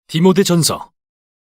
디모데전서.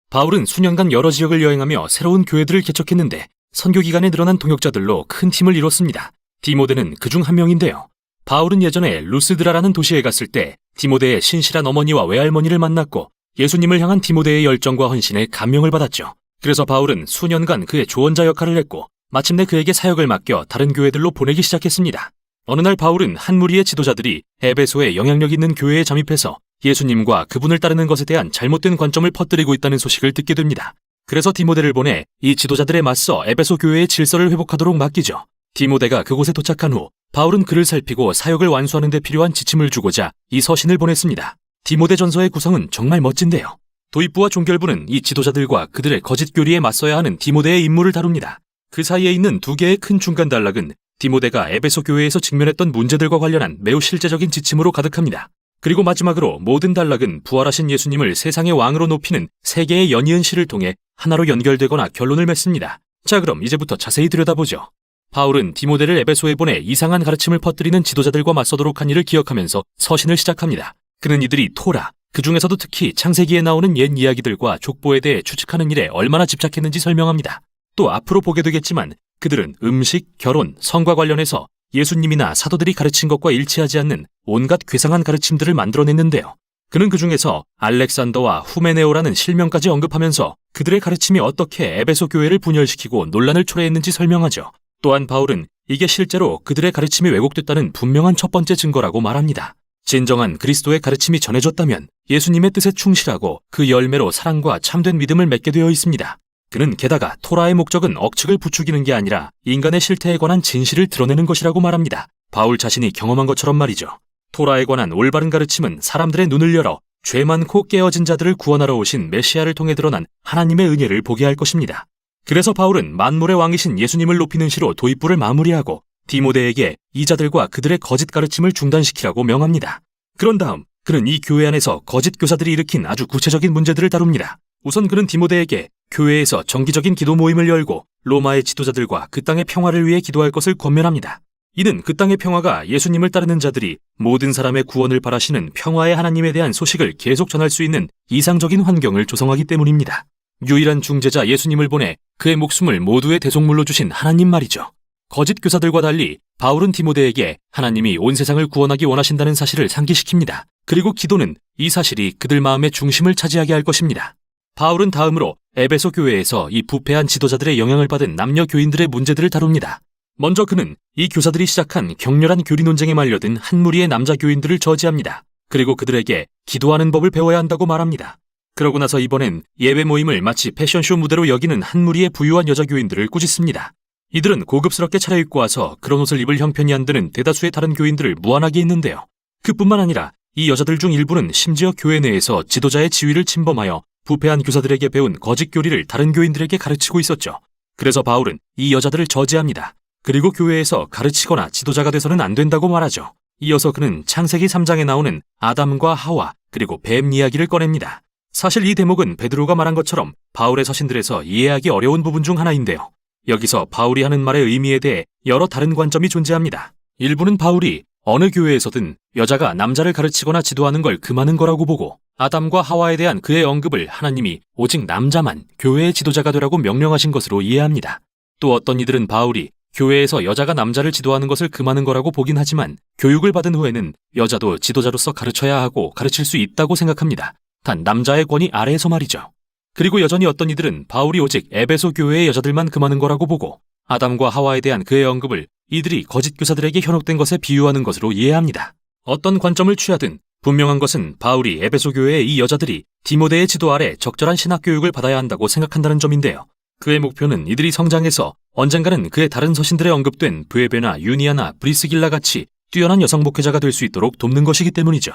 바울은 수년간 여러 지역을 여행하며 새로운 교회들을 개척했는데 선교 기간에 늘어난 동역자들로 큰 팀을 이뤘습니다. 디모데는 그중 한 명인데요. 바울은 예전에 루스드라라는 도시에 갔을 때 디모데의 신실한 어머니와 외할머니를 만났고 예수님을 향한 디모데의 열정과 헌신에 감명을 받았죠. 그래서 바울은 수년간 그의 조언자 역할을 했고 마침내 그에게 사역을 맡겨 다른 교회들로 보내기 시작했습니다. 어느 날 바울은 한 무리의 지도자들이 에베소에 영향력 있는 교회에 잠입해서 예수님과 그분을 따르는 것에 대한 잘못된 관점을 퍼뜨리고 있다는 소식을 듣게 됩니다. 그래서 디모데를 보내 이 지도자들에 맞서 에베소 교회의 질서를 회복하도록 맡기죠. 디모데가 그곳에 도착한 후 바울은 그를 살피고 사역을 완수하는 데 필요한 지침을 주고자 이 서신을 보냈습니다. 디모데전서의 구성은 정말 멋진데요. 도입부와 종결부는 이 지도자들과 그들의 거짓 교리에 맞서야 하는 디모데의 임무를 다룹니다. 그 사이에 있는 두 개의 큰 중간 단락은 디모데가 에베소 교회에서 직면했던 문제들과 관련한 매우 실제적인 지침으로 가득합니다. 그리고 마지막으로 모든 단락은 부활하신 예수님을 세상의 왕으로 높이는 세 개의 연이은 시를 통해 하나로 연결되거나 결론을 맺습니다. 자, 그럼 이제부터 자세히 들여다보죠. 바울은 디모데를 에베소에 보내 이상한 가르침을 퍼뜨리는 지도자들과 맞서도록 한 일을 기억하면서 서신을 시작합니다. 그는 이들이 토라, 그 중에서도 특히 창세기에 나오는 옛 이야기들과 족보에 대해 추측하는 일에 얼마나 집착했는지 설명합니다. 또 앞으로 보게 되겠지만 그들은 음식, 결혼, 성과 관련해서 예수님이나 사도들이 가르친 것과 일치하지 않는 온갖 괴상한 가르침들을 만들어냈는데요. 그는 그 중에서 알렉산더와 후메네오라는 실명까지 언급하면서 그들의 가르침이 어떻게 에베소 교회를 분열시키고 논란을 초래했는지 설명하죠. 또한 바울은 이게 실제로 그들의 가르침이 왜곡됐다는 분명한 첫 번째 증거라고 말합니다. 진정한 그리스도의 가르침이 전해졌다면 예수님의 뜻에 충실하고 그 열매로 사랑과 참된 믿음을 맺게 되어 있습니다. 그는 게다가 토라의 목적은 억측을 부추기는 게 아니라 인간의 실태에 관한 진실을 드러내는 것이라고 말합니다. 바울 자신이 경험한 것처럼 말이죠. 토라에 관한 올바른 가르침은 사람들의 눈을 열어 죄 많고 깨어진 자들을 구원하러 오신 메시아를 통해 드러난 하나님의 은혜를 보게 할 것입니다. 그래서 바울은 만물의 왕이신 예수님을 높이는 시로 도입부를 마무리하고 디모데에게 이 자들과 그들의 거짓 가르침을 중단시키라고 명합니다. 그런 다음 그는 이 교회 안에서 거짓 교사들이 일으킨 아주 구체적인 문제들을 다룹니다. 우선 그는 디모데에게 교회에서 정기적인 기도 모임을 열고 로마의 지도자들과 그 땅의 평화를 위해 기도할 것을 권면합니다. 이는 그 땅의 평화가 예수님을 따르는 자들이 모든 사람의 구원을 바라시는 평화의 하나님에 대한 소식을 계속 전할 수 있는 이상적인 환경을 조성하기 때문입니다. 유일한 중재자 예수님을 보내 그의 목숨을 모두의 대속물로 주신 하나님 말이죠. 거짓 교사들과 달리 바울은 디모데에게 하나님이 온 세상을 구원하기 원하신다는 사실을 상기시킵니다. 그리고 기도는 이 사실이 그들 마음의 중심을 차지하게 할 것입니다. 바울은 다음으로 에베소 교회에서 이 부패한 지도자들의 영향을 받은 남녀 교인들의 문제들을 다룹니다. 먼저 그는 이 교사들이 시작한 격렬한 교리 논쟁에 말려든 한 무리의 남자 교인들을 저지합니다. 그리고 그들에게 기도하는 법을 배워야 한다고 말합니다. 그러고 나서 이번엔 예배 모임을 마치 패션쇼 무대로 여기는 한 무리의 부유한 여자 교인들을 꾸짖습니다. 이들은 고급스럽게 차려입고 와서 그런 옷을 입을 형편이 안 드는 대다수의 다른 교인들을 무안하게 했는데요. 그뿐만 아니라 이 여자들 중 일부는 심지어 교회 내에서 지도자의 지위를 침범하여 부패한 교사들에게 배운 거짓 교리를 다른 교인들에게 가르치고 있었죠. 그래서 바울은 이 여자들을 저지합니다. 그리고 교회에서 가르치거나 지도자가 돼서는 안 된다고 말하죠. 이어서 그는 창세기 3장에 나오는 아담과 하와 그리고 뱀 이야기를 꺼냅니다. 사실 이 대목은 베드로가 말한 것처럼 바울의 서신들에서 이해하기 어려운 부분 중 하나인데요. 여기서 바울이 하는 말의 의미에 대해 여러 다른 관점이 존재합니다. 일부는 바울이 어느 교회에서든 여자가 남자를 가르치거나 지도하는 걸 금하는 거라고 보고 아담과 하와에 대한 그의 언급을 하나님이 오직 남자만 교회의 지도자가 되라고 명령하신 것으로 이해합니다. 또 어떤 이들은 바울이 교회에서 여자가 남자를 지도하는 것을 금하는 거라고 보긴 하지만 교육을 받은 후에는 여자도 지도자로서 가르쳐야 하고 가르칠 수 있다고 생각합니다. 단 남자의 권위 아래에서 말이죠. 그리고 여전히 어떤 이들은 바울이 오직 에베소 교회의 여자들만 금하는 거라고 보고 아담과 하와에 대한 그의 언급을 이들이 거짓 교사들에게 현혹된 것에 비유하는 것으로 이해합니다. 어떤 관점을 취하든 분명한 것은 바울이 에베소 교회의 이 여자들이 디모데의 지도 아래 적절한 신학 교육을 받아야 한다고 생각한다는 점인데요. 그의 목표는 이들이 성장해서 언젠가는 그의 다른 서신들에 언급된 브에베나 유니아나 브리스길라 같이 뛰어난 여성 목회자가 될 수 있도록 돕는 것이기 때문이죠.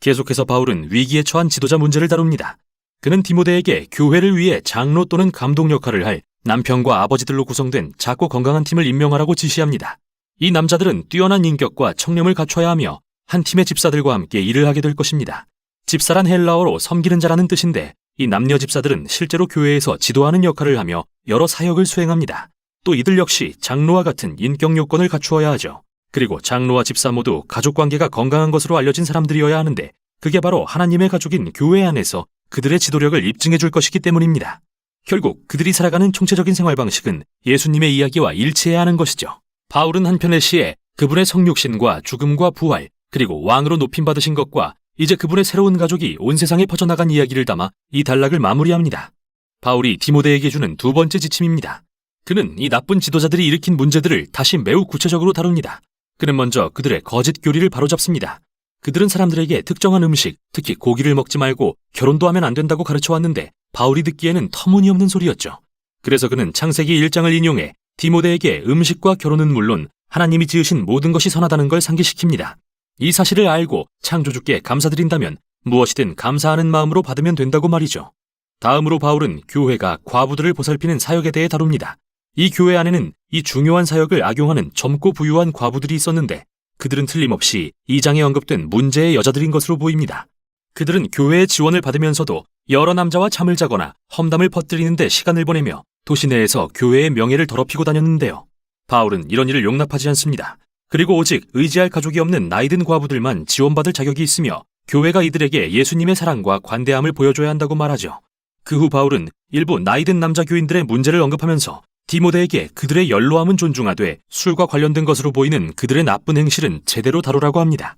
계속해서 바울은 위기에 처한 지도자 문제를 다룹니다. 그는 디모데에게 교회를 위해 장로 또는 감독 역할을 할 남편과 아버지들로 구성된 작고 건강한 팀을 임명하라고 지시합니다. 이 남자들은 뛰어난 인격과 청렴을 갖춰야 하며 한 팀의 집사들과 함께 일을 하게 될 것입니다. 집사란 헬라어로 섬기는 자라는 뜻인데 이 남녀 집사들은 실제로 교회에서 지도하는 역할을 하며 여러 사역을 수행합니다. 또 이들 역시 장로와 같은 인격 요건을 갖추어야 하죠. 그리고 장로와 집사 모두 가족관계가 건강한 것으로 알려진 사람들이어야 하는데 그게 바로 하나님의 가족인 교회 안에서 그들의 지도력을 입증해 줄 것이기 때문입니다. 결국 그들이 살아가는 총체적인 생활 방식은 예수님의 이야기와 일치해야 하는 것이죠. 바울은 한편의 시에 그분의 성육신과 죽음과 부활, 그리고 왕으로 높임받으신 것과 이제 그분의 새로운 가족이 온 세상에 퍼져나간 이야기를 담아 이 단락을 마무리합니다. 바울이 디모데에게 주는 두 번째 지침입니다. 그는 이 나쁜 지도자들이 일으킨 문제들을 다시 매우 구체적으로 다룹니다. 그는 먼저 그들의 거짓 교리를 바로잡습니다. 그들은 사람들에게 특정한 음식, 특히 고기를 먹지 말고 결혼도 하면 안 된다고 가르쳐왔는데 바울이 듣기에는 터무니없는 소리였죠. 그래서 그는 창세기 1장을 인용해 디모데에게 음식과 결혼은 물론 하나님이 지으신 모든 것이 선하다는 걸 상기시킵니다. 이 사실을 알고 창조주께 감사드린다면 무엇이든 감사하는 마음으로 받으면 된다고 말이죠. 다음으로 바울은 교회가 과부들을 보살피는 사역에 대해 다룹니다. 이 교회 안에는 이 중요한 사역을 악용하는 젊고 부유한 과부들이 있었는데 그들은 틀림없이 2장에 언급된 문제의 여자들인 것으로 보입니다. 그들은 교회의 지원을 받으면서도 여러 남자와 잠을 자거나 험담을 퍼뜨리는 데 시간을 보내며 도시 내에서 교회의 명예를 더럽히고 다녔는데요. 바울은 이런 일을 용납하지 않습니다. 그리고 오직 의지할 가족이 없는 나이든 과부들만 지원받을 자격이 있으며 교회가 이들에게 예수님의 사랑과 관대함을 보여줘야 한다고 말하죠. 그 후 바울은 일부 나이든 남자 교인들의 문제를 언급하면서 디모데에게 그들의 연로함은 존중하되 술과 관련된 것으로 보이는 그들의 나쁜 행실은 제대로 다루라고 합니다.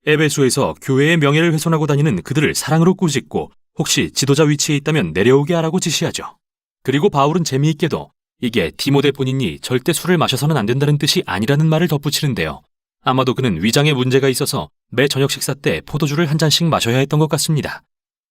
에베소에서 교회의 명예를 훼손하고 다니는 그들을 사랑으로 꾸짖고 혹시 지도자 위치에 있다면 내려오게 하라고 지시하죠. 그리고 바울은 재미있게도 이게 디모데 본인이 절대 술을 마셔서는 안 된다는 뜻이 아니라는 말을 덧붙이는데요. 아마도 그는 위장에 문제가 있어서 매 저녁 식사 때 포도주를 한 잔씩 마셔야 했던 것 같습니다.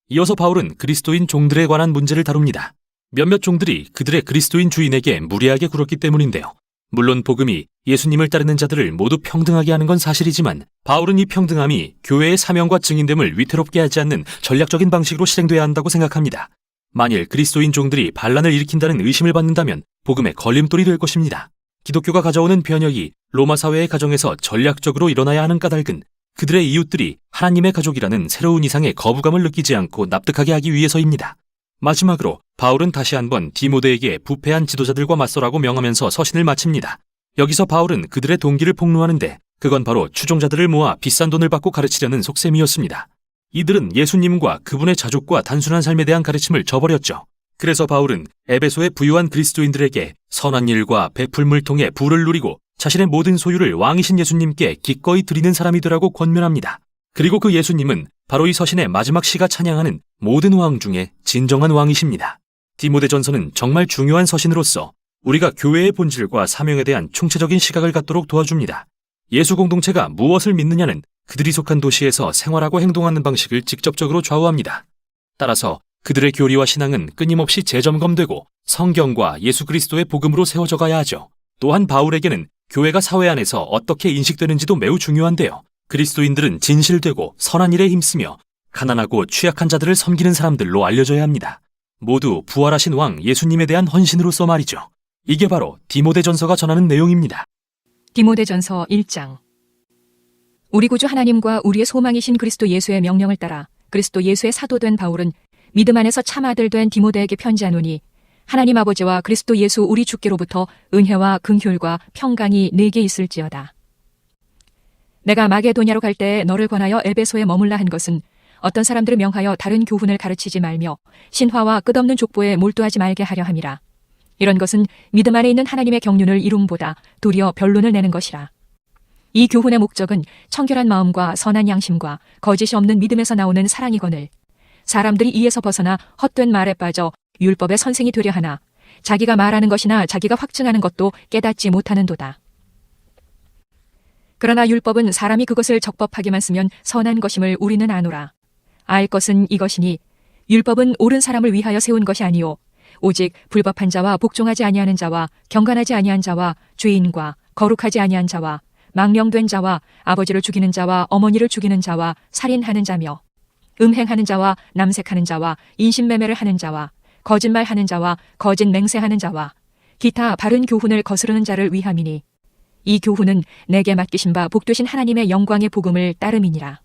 이어서 바울은 그리스도인 종들에 관한 문제를 다룹니다. 몇몇 종들이 그들의 그리스도인 주인에게 무리하게 굴었기 때문인데요. 물론 복음이 예수님을 따르는 자들을 모두 평등하게 하는 건 사실이지만 바울은 이 평등함이 교회의 사명과 증인됨을 위태롭게 하지 않는 전략적인 방식으로 실행돼야 한다고 생각합니다. 만일 그리스도인 종들이 반란을 일으킨다는 의심을 받는다면 복음의 걸림돌이 될 것입니다. 기독교가 가져오는 변혁이 로마 사회의 가정에서 전략적으로 일어나야 하는 까닭은 그들의 이웃들이 하나님의 가족이라는 새로운 이상의 거부감을 느끼지 않고 납득하게 하기 위해서입니다. 마지막으로 바울은 다시 한번 디모데에게 부패한 지도자들과 맞서라고 명하면서 서신을 마칩니다. 여기서 바울은 그들의 동기를 폭로하는데 그건 바로 추종자들을 모아 비싼 돈을 받고 가르치려는 속셈이었습니다. 이들은 예수님과 그분의 자족과 단순한 삶에 대한 가르침을 저버렸죠. 그래서 바울은 에베소의 부유한 그리스도인들에게 선한 일과 베풀물 통해 부를 누리고 자신의 모든 소유를 왕이신 예수님께 기꺼이 드리는 사람이 되라고 권면합니다. 그리고 그 예수님은 바로 이 서신의 마지막 시가 찬양하는 모든 왕 중에 진정한 왕이십니다. 디모데전서는 정말 중요한 서신으로서 우리가 교회의 본질과 사명에 대한 총체적인 시각을 갖도록 도와줍니다. 예수 공동체가 무엇을 믿느냐는 그들이 속한 도시에서 생활하고 행동하는 방식을 직접적으로 좌우합니다. 따라서 그들의 교리와 신앙은 끊임없이 재점검되고 성경과 예수 그리스도의 복음으로 세워져 가야 하죠. 또한 바울에게는 교회가 사회 안에서 어떻게 인식되는지도 매우 중요한데요. 그리스도인들은 진실되고 선한 일에 힘쓰며 가난하고 취약한 자들을 섬기는 사람들로 알려져야 합니다. 모두 부활하신 왕 예수님에 대한 헌신으로서 말이죠. 이게 바로 디모데전서가 전하는 내용입니다. 디모데전서 1장. 우리 구주 하나님과 우리의 소망이신 그리스도 예수의 명령을 따라 그리스도 예수의 사도된 바울은 믿음 안에서 참 아들 된 디모데에게 편지하노니 하나님 아버지와 그리스도 예수 우리 주께로부터 은혜와 긍휼과 평강이 네게 있을지어다. 내가 마게도냐로 갈 때에 너를 권하여 에베소에 머물라 한 것은 어떤 사람들을 명하여 다른 교훈을 가르치지 말며 신화와 끝없는 족보에 몰두하지 말게 하려 함이라. 이런 것은 믿음 안에 있는 하나님의 경륜을 이룸보다 도리어 변론을 내는 것이라. 이 교훈의 목적은 청결한 마음과 선한 양심과 거짓이 없는 믿음에서 나오는 사랑이거늘 사람들이 이에서 벗어나 헛된 말에 빠져 율법의 선생이 되려 하나 자기가 말하는 것이나 자기가 확증하는 것도 깨닫지 못하는도다. 그러나 율법은 사람이 그것을 적법하게만 쓰면 선한 것임을 우리는 아노라. 알 것은 이것이니 율법은 옳은 사람을 위하여 세운 것이 아니요 오직 불법한 자와 복종하지 아니하는 자와 경건하지 아니한 자와 죄인과 거룩하지 아니한 자와 망령된 자와 아버지를 죽이는 자와 어머니를 죽이는 자와 살인하는 자며 음행하는 자와 남색하는 자와 인신매매를 하는 자와 거짓말하는 자와 거짓 맹세하는 자와 기타 바른 교훈을 거스르는 자를 위함이니 이 교훈은 내게 맡기신 바 복되신 하나님의 영광의 복음을 따름이니라.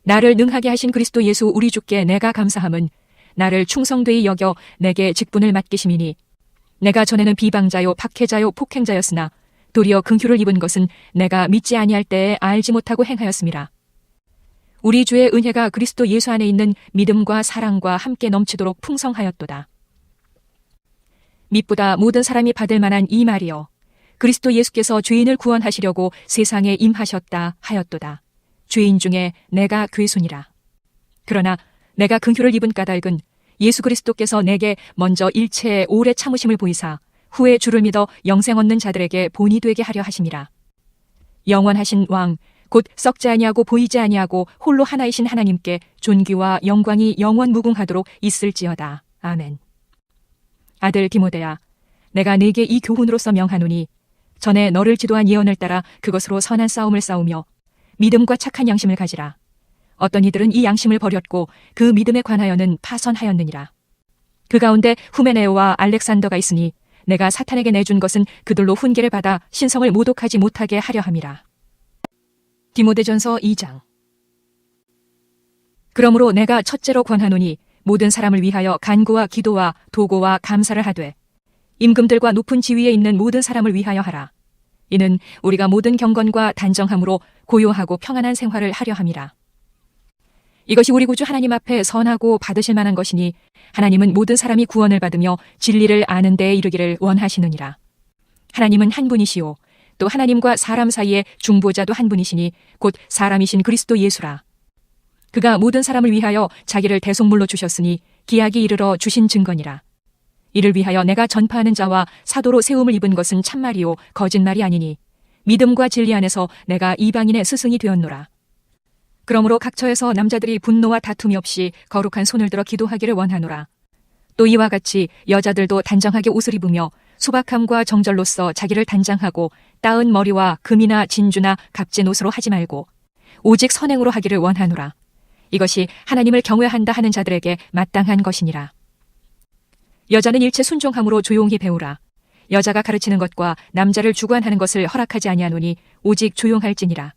나를 능하게 하신 그리스도 예수 우리 주께 내가 감사함은 나를 충성되이 여겨 내게 직분을 맡기심이니 내가 전에는 비방자요 박해자요 폭행자였으나 도리어 긍휼을 입은 것은 내가 믿지 아니할 때에 알지 못하고 행하였음이라. 우리 주의 은혜가 그리스도 예수 안에 있는 믿음과 사랑과 함께 넘치도록 풍성하였도다. mit보다 모든 사람이 받을 만한 이 말이여, 그리스도 예수께서 죄인을 구원하시려고 세상에 임하셨다 하였도다. 죄인 중에 내가 괴순이라. 그러나 내가 긍휼을 입은 까닭은 예수 그리스도께서 내게 먼저 일체의 오래 참으심을 보이사 후에 주를 믿어 영생 얻는 자들에게 본이 되게 하려 하심이라. 영원하신 왕 곧 썩지 아니하고 보이지 아니하고 홀로 하나이신 하나님께 존귀와 영광이 영원 무궁하도록 있을지어다. 아멘. 아들 디모데야, 내가 네게 이 교훈으로서 명하노니 전에 너를 지도한 예언을 따라 그것으로 선한 싸움을 싸우며 믿음과 착한 양심을 가지라. 어떤 이들은 이 양심을 버렸고 그 믿음에 관하여는 파선하였느니라. 그 가운데 후메네오와 알렉산더가 있으니 내가 사탄에게 내준 것은 그들로 훈계를 받아 신성을 모독하지 못하게 하려 함이라. 디모데전서 2장. 그러므로 내가 첫째로 권하노니 모든 사람을 위하여 간구와 기도와 도고와 감사를 하되 임금들과 높은 지위에 있는 모든 사람을 위하여 하라. 이는 우리가 모든 경건과 단정함으로 고요하고 평안한 생활을 하려 함이라. 이것이 우리 구주 하나님 앞에 선하고 받으실 만한 것이니 하나님은 모든 사람이 구원을 받으며 진리를 아는 데에 이르기를 원하시느니라. 하나님은 한 분이시요 또 하나님과 사람 사이에 중보자도 한 분이시니 곧 사람이신 그리스도 예수라. 그가 모든 사람을 위하여 자기를 대속물로 주셨으니 기약이 이르러 주신 증거니라. 이를 위하여 내가 전파하는 자와 사도로 세움을 입은 것은 참말이요 거짓말이 아니니 믿음과 진리 안에서 내가 이방인의 스승이 되었노라. 그러므로 각처에서 남자들이 분노와 다툼이 없이 거룩한 손을 들어 기도하기를 원하노라. 또 이와 같이 여자들도 단정하게 옷을 입으며 소박함과 정절로써 자기를 단장하고 따은 머리와 금이나 진주나 값진 옷으로 하지 말고 오직 선행으로 하기를 원하노라. 이것이 하나님을 경외한다 하는 자들에게 마땅한 것이니라. 여자는 일체 순종함으로 조용히 배우라. 여자가 가르치는 것과 남자를 주관하는 것을 허락하지 아니하노니 오직 조용할지니라.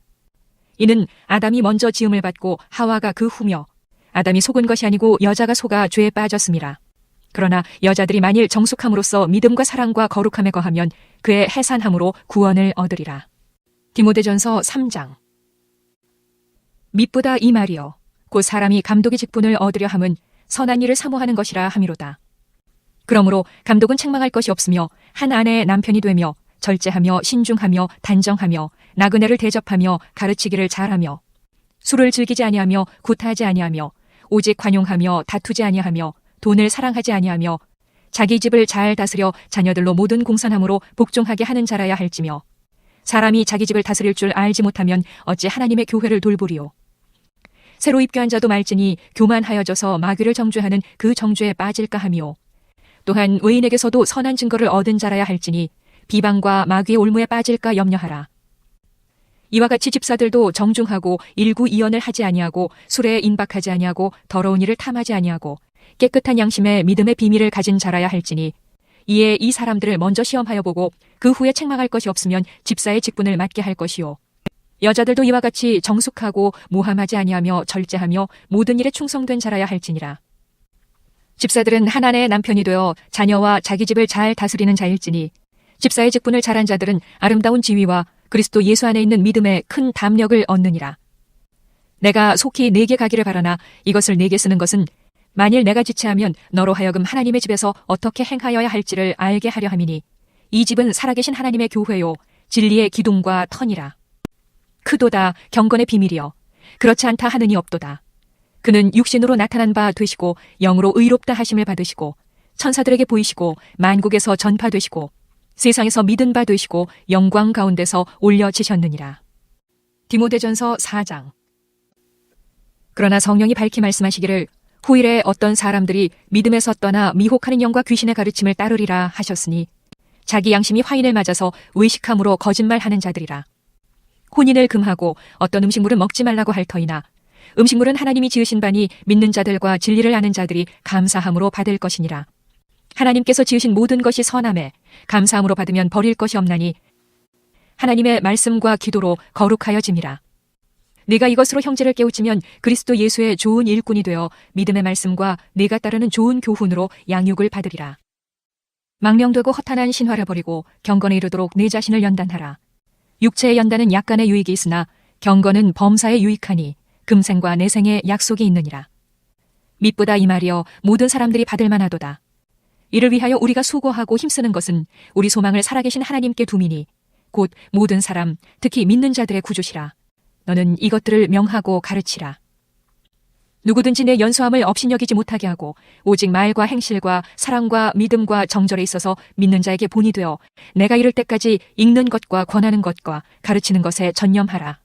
이는 아담이 먼저 지음을 받고 하와가 그 후며 아담이 속은 것이 아니고 여자가 속아 죄에 빠졌음이라. 그러나 여자들이 만일 정숙함으로써 믿음과 사랑과 거룩함에 거하면 그의 해산함으로 구원을 얻으리라. 디모데전서 3장. mit보다 이 말이여, 곧 사람이 감독의 직분을 얻으려 함은 선한 일을 사모하는 것이라 함이로다. 그러므로 감독은 책망할 것이 없으며 한 아내의 남편이 되며 절제하며 신중하며 단정하며 나그네를 대접하며 가르치기를 잘하며 술을 즐기지 아니하며 굿하지 아니하며 오직 관용하며 다투지 아니하며 돈을 사랑하지 아니하며 자기 집을 잘 다스려 자녀들로 모든 공산함으로 복종하게 하는 자라야 할지며 사람이 자기 집을 다스릴 줄 알지 못하면 어찌 하나님의 교회를 돌보리요. 새로 입교한 자도 말지니 교만하여져서 마귀를 정죄하는 그 정죄에 빠질까 하며 또한 외인에게서도 선한 증거를 얻은 자라야 할지니 비방과 마귀의 올무에 빠질까 염려하라. 이와 같이 집사들도 정중하고 일구이연을 하지 아니하고 술에 인박하지 아니하고 더러운 일을 탐하지 아니하고 깨끗한 양심에 믿음의 비밀을 가진 자라야 할지니 이에 이 사람들을 먼저 시험하여 보고 그 후에 책망할 것이 없으면 집사의 직분을 맡게 할 것이요. 여자들도 이와 같이 정숙하고 모함하지 아니하며 절제하며 모든 일에 충성된 자라야 할지니라. 집사들은 한 아내의 남편이 되어 자녀와 자기 집을 잘 다스리는 자일지니 집사의 직분을 잘한 자들은 아름다운 지위와 그리스도 예수 안에 있는 믿음에 큰 담력을 얻느니라. 내가 속히 네게 가기를 바라나 이것을 네게 쓰는 것은 만일 내가 지체하면 너로 하여금 하나님의 집에서 어떻게 행하여야 할지를 알게 하려 함이니 이 집은 살아계신 하나님의 교회요 진리의 기둥과 터니라. 크도다 경건의 비밀이여 그렇지 않다 하느니 없도다. 그는 육신으로 나타난 바 되시고 영으로 의롭다 하심을 받으시고 천사들에게 보이시고 만국에서 전파되시고 세상에서 믿은 바 되시고 영광 가운데서 올려지셨느니라. 디모데전서 4장. 그러나 성령이 밝히 말씀하시기를 후일에 어떤 사람들이 믿음에서 떠나 미혹하는 영과 귀신의 가르침을 따르리라 하셨으니 자기 양심이 화인을 맞아서 외식함으로 거짓말하는 자들이라. 혼인을 금하고 어떤 음식물은 먹지 말라고 할 터이나 음식물은 하나님이 지으신 바니 믿는 자들과 진리를 아는 자들이 감사함으로 받을 것이니라. 하나님께서 지으신 모든 것이 선함에 감사함으로 받으면 버릴 것이 없나니 하나님의 말씀과 기도로 거룩하여짐이라. 네가 이것으로 형제를 깨우치면 그리스도 예수의 좋은 일꾼이 되어 믿음의 말씀과 네가 따르는 좋은 교훈으로 양육을 받으리라. 망령되고 허탄한 신화를 버리고 경건에 이르도록 네 자신을 연단하라. 육체의 연단은 약간의 유익이 있으나 경건은 범사에 유익하니 금생과 내생의 약속이 있느니라. mit보다 이 말이여 모든 사람들이 받을 만하도다. 이를 위하여 우리가 수고하고 힘쓰는 것은 우리 소망을 살아계신 하나님께 두미니 곧 모든 사람 특히 믿는 자들의 구주시라. 너는 이것들을 명하고 가르치라. 누구든지 내 연수함을 업신여기지 못하게 하고 오직 말과 행실과 사랑과 믿음과 정절에 있어서 믿는 자에게 본이 되어 내가 이를 때까지 읽는 것과 권하는 것과 가르치는 것에 전념하라.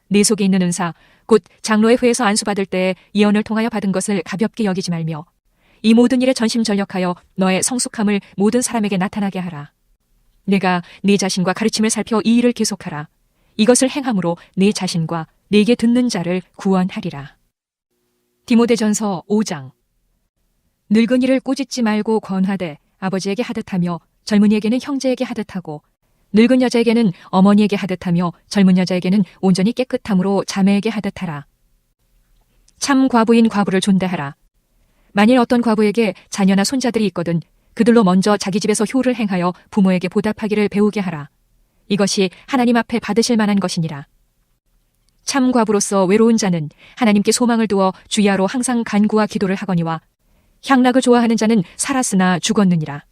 네 속에 있는 은사 곧 장로의 회에서 안수받을 때에 예언을 통하여 받은 것을 가볍게 여기지 말며 이 모든 일에 전심전력하여 너의 성숙함을 모든 사람에게 나타나게 하라. 내가 네 자신과 가르침을 살펴 이 일을 계속하라. 이것을 행함으로 네 자신과 네게 듣는 자를 구원하리라. 디모데전서 5장. 늙은이를 꾸짖지 말고 권하되 아버지에게 하듯하며 젊은이에게는 형제에게 하듯하고 늙은 여자에게는 어머니에게 하듯하며 젊은 여자에게는 온전히 깨끗함으로 자매에게 하듯하라. 참 과부인 과부를 존대하라. 만일 어떤 과부에게 자녀나 손자들이 있거든 그들로 먼저 자기 집에서 효를 행하여 부모에게 보답하기를 배우게 하라. 이것이 하나님 앞에 받으실 만한 것이니라. 참 과부로서 외로운 자는 하나님께 소망을 두어 주야로 항상 간구와 기도를 하거니와 향락을 좋아하는 자는 살았으나 죽었느니라.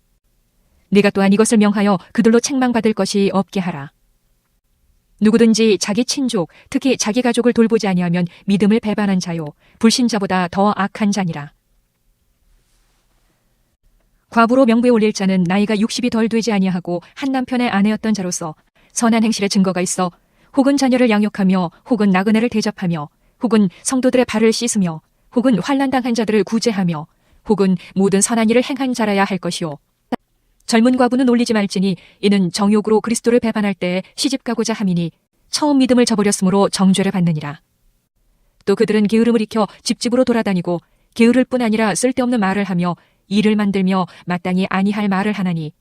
네가 또한 이것을 명하여 그들로 책망받을 것이 없게 하라. 누구든지 자기 친족, 특히 자기 가족을 돌보지 아니하면 믿음을 배반한 자요 불신자보다 더 악한 자니라. 과부로 명부에 올릴 자는 나이가 60이 덜 되지 아니하고 한 남편의 아내였던 자로서 선한 행실의 증거가 있어 혹은 자녀를 양육하며 혹은 나그네를 대접하며 혹은 성도들의 발을 씻으며 혹은 환난당한 자들을 구제하며 혹은 모든 선한 일을 행한 자라야 할 것이요. 젊은 과부는 올리지 말지니 이는 정욕으로 그리스도를 배반할 때에 시집가고자 함이니 처음 믿음을 저버렸으므로 정죄를 받느니라. 또 그들은 게으름을 익혀 집집으로 돌아다니고 게으를 뿐 아니라 쓸데없는 말을 하며 일을 만들며 마땅히 아니할 말을 하나니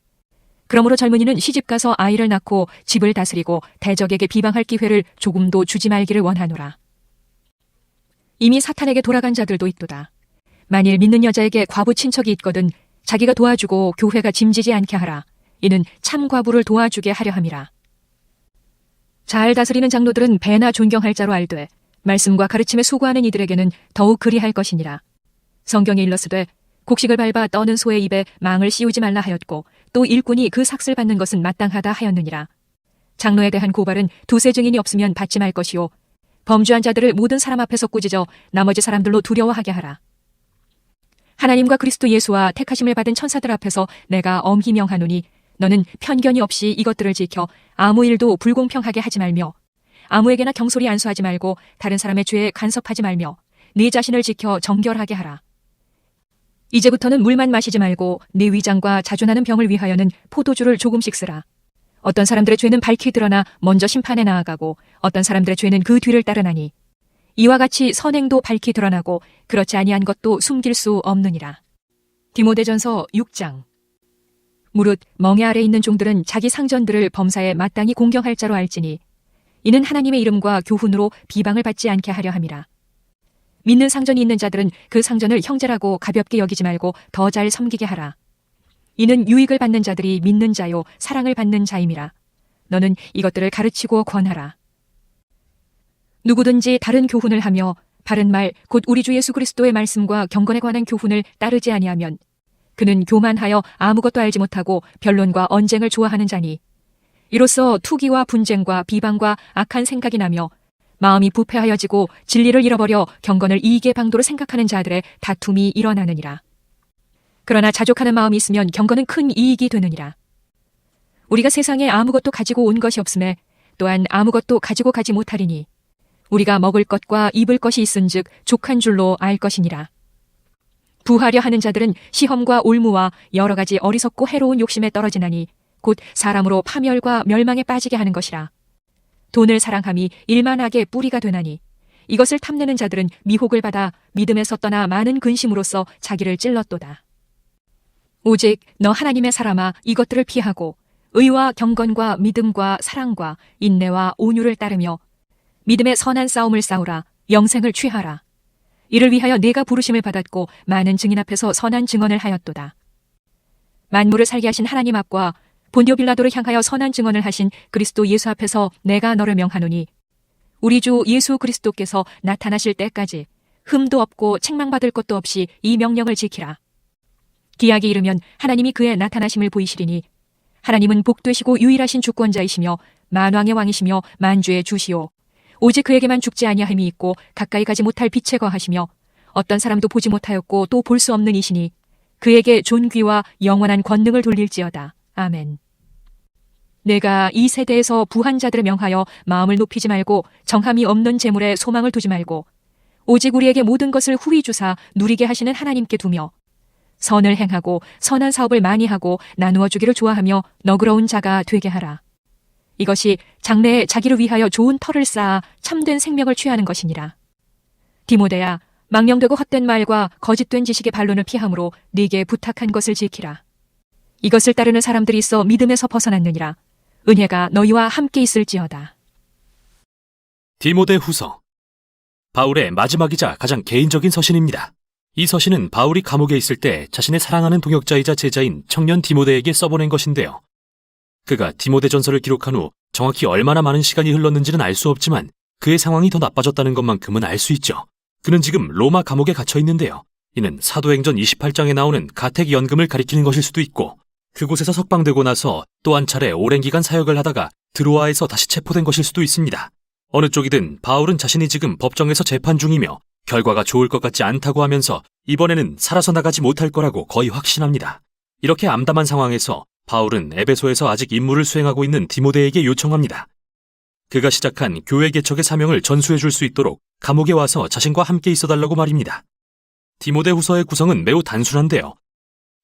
그러므로 젊은이는 시집가서 아이를 낳고 집을 다스리고 대적에게 비방할 기회를 조금도 주지 말기를 원하노라. 이미 사탄에게 돌아간 자들도 있도다. 만일 믿는 여자에게 과부 친척이 있거든 자기가 도와주고 교회가 짐지지 않게 하라. 이는 참 과부를 도와주게 하려 함이라. 잘 다스리는 장로들은 배나 존경할 자로 알되 말씀과 가르침에 수고하는 이들에게는 더욱 그리할 것이니라. 성경에 일렀으되 곡식을 밟아 떠는 소의 입에 망을 씌우지 말라 하였고 또 일꾼이 그 삭슬 받는 것은 마땅하다 하였느니라. 장로에 대한 고발은 두세 증인이 없으면 받지 말 것이요 범죄한 자들을 모든 사람 앞에서 꾸짖어 나머지 사람들로 두려워하게 하라. 하나님과 그리스도 예수와 택하심을 받은 천사들 앞에서 내가 엄히 명하노니 너는 편견이 없이 이것들을 지켜 아무 일도 불공평하게 하지 말며 아무에게나 경솔히 안수하지 말고 다른 사람의 죄에 간섭하지 말며 네 자신을 지켜 정결하게 하라. 이제부터는 물만 마시지 말고 네 위장과 자존하는 병을 위하여는 포도주를 조금씩 쓰라. 어떤 사람들의 죄는 밝히 드러나 먼저 심판에 나아가고 어떤 사람들의 죄는 그 뒤를 따르나니 이와 같이 선행도 밝히 드러나고 그렇지 아니한 것도 숨길 수 없느니라. 디모데전서 6장. 무릇 멍에 아래 있는 종들은 자기 상전들을 범사에 마땅히 공경할 자로 알지니 이는 하나님의 이름과 교훈으로 비방을 받지 않게 하려 함이라. 믿는 상전이 있는 자들은 그 상전을 형제라고 가볍게 여기지 말고 더 잘 섬기게 하라. 이는 유익을 받는 자들이 믿는 자요 사랑을 받는 자임이라. 너는 이것들을 가르치고 권하라. 누구든지 다른 교훈을 하며 바른 말 곧 우리 주 예수 그리스도의 말씀과 경건에 관한 교훈을 따르지 아니하면 그는 교만하여 아무것도 알지 못하고 변론과 언쟁을 좋아하는 자니 이로써 투기와 분쟁과 비방과 악한 생각이 나며 마음이 부패하여지고 진리를 잃어버려 경건을 이익의 방도로 생각하는 자들의 다툼이 일어나느니라. 그러나 자족하는 마음이 있으면 경건은 큰 이익이 되느니라. 우리가 세상에 아무것도 가지고 온 것이 없음에 또한 아무것도 가지고 가지 못하리니 우리가 먹을 것과 입을 것이 있은즉 족한 줄로 알 것이니라. 부하려 하는 자들은 시험과 올무와 여러 가지 어리석고 해로운 욕심에 떨어지나니 곧 사람으로 파멸과 멸망에 빠지게 하는 것이라. 돈을 사랑함이 일만하게 뿌리가 되나니 이것을 탐내는 자들은 미혹을 받아 믿음에서 떠나 많은 근심으로써 자기를 찔렀도다. 오직 너 하나님의 사람아 이것들을 피하고 의와 경건과 믿음과 사랑과 인내와 온유를 따르며 믿음의 선한 싸움을 싸우라. 영생을 취하라. 이를 위하여 내가 부르심을 받았고 많은 증인 앞에서 선한 증언을 하였도다. 만물을 살게 하신 하나님 앞과 본디오 빌라도를 향하여 선한 증언을 하신 그리스도 예수 앞에서 내가 너를 명하노니 우리 주 예수 그리스도께서 나타나실 때까지 흠도 없고 책망받을 것도 없이 이 명령을 지키라. 기약이 이르면 하나님이 그의 나타나심을 보이시리니 하나님은 복되시고 유일하신 주권자이시며 만왕의 왕이시며 만주의 주시오. 오직 그에게만 죽지 아니함이 있고 가까이 가지 못할 빛에 거하시며 어떤 사람도 보지 못하였고 또 볼 수 없는 이시니 그에게 존귀와 영원한 권능을 돌릴지어다. 아멘. 내가 이 세대에서 부한 자들을 명하여 마음을 높이지 말고 정함이 없는 재물에 소망을 두지 말고 오직 우리에게 모든 것을 후히 주사 누리게 하시는 하나님께 두며 선을 행하고 선한 사업을 많이 하고 나누어 주기를 좋아하며 너그러운 자가 되게 하라. 이것이 장래에 자기를 위하여 좋은 터를 쌓아 참된 생명을 취하는 것이니라. 디모데야, 망령되고 헛된 말과 거짓된 지식의 반론을 피함으로 네게 부탁한 것을 지키라. 이것을 따르는 사람들이 있어 믿음에서 벗어났느니라. 은혜가 너희와 함께 있을지어다. 디모데 후서. 바울의 마지막이자 가장 개인적인 서신입니다. 이 서신은 바울이 감옥에 있을 때 자신의 사랑하는 동역자이자 제자인 청년 디모데에게 써보낸 것인데요. 그가 디모데 전서를 기록한 후 정확히 얼마나 많은 시간이 흘렀는지는 알 수 없지만 그의 상황이 더 나빠졌다는 것만큼은 알 수 있죠. 그는 지금 로마 감옥에 갇혀 있는데요. 이는 사도행전 28장에 나오는 가택연금을 가리키는 것일 수도 있고 그곳에서 석방되고 나서 또 한 차례 오랜 기간 사역을 하다가 드로아에서 다시 체포된 것일 수도 있습니다. 어느 쪽이든 바울은 자신이 지금 법정에서 재판 중이며 결과가 좋을 것 같지 않다고 하면서 이번에는 살아서 나가지 못할 거라고 거의 확신합니다. 이렇게 암담한 상황에서 바울은 에베소에서 아직 임무를 수행하고 있는 디모데에게 요청합니다. 그가 시작한 교회 개척의 사명을 전수해 줄 수 있도록 감옥에 와서 자신과 함께 있어달라고 말입니다. 디모데 후서의 구성은 매우 단순한데요.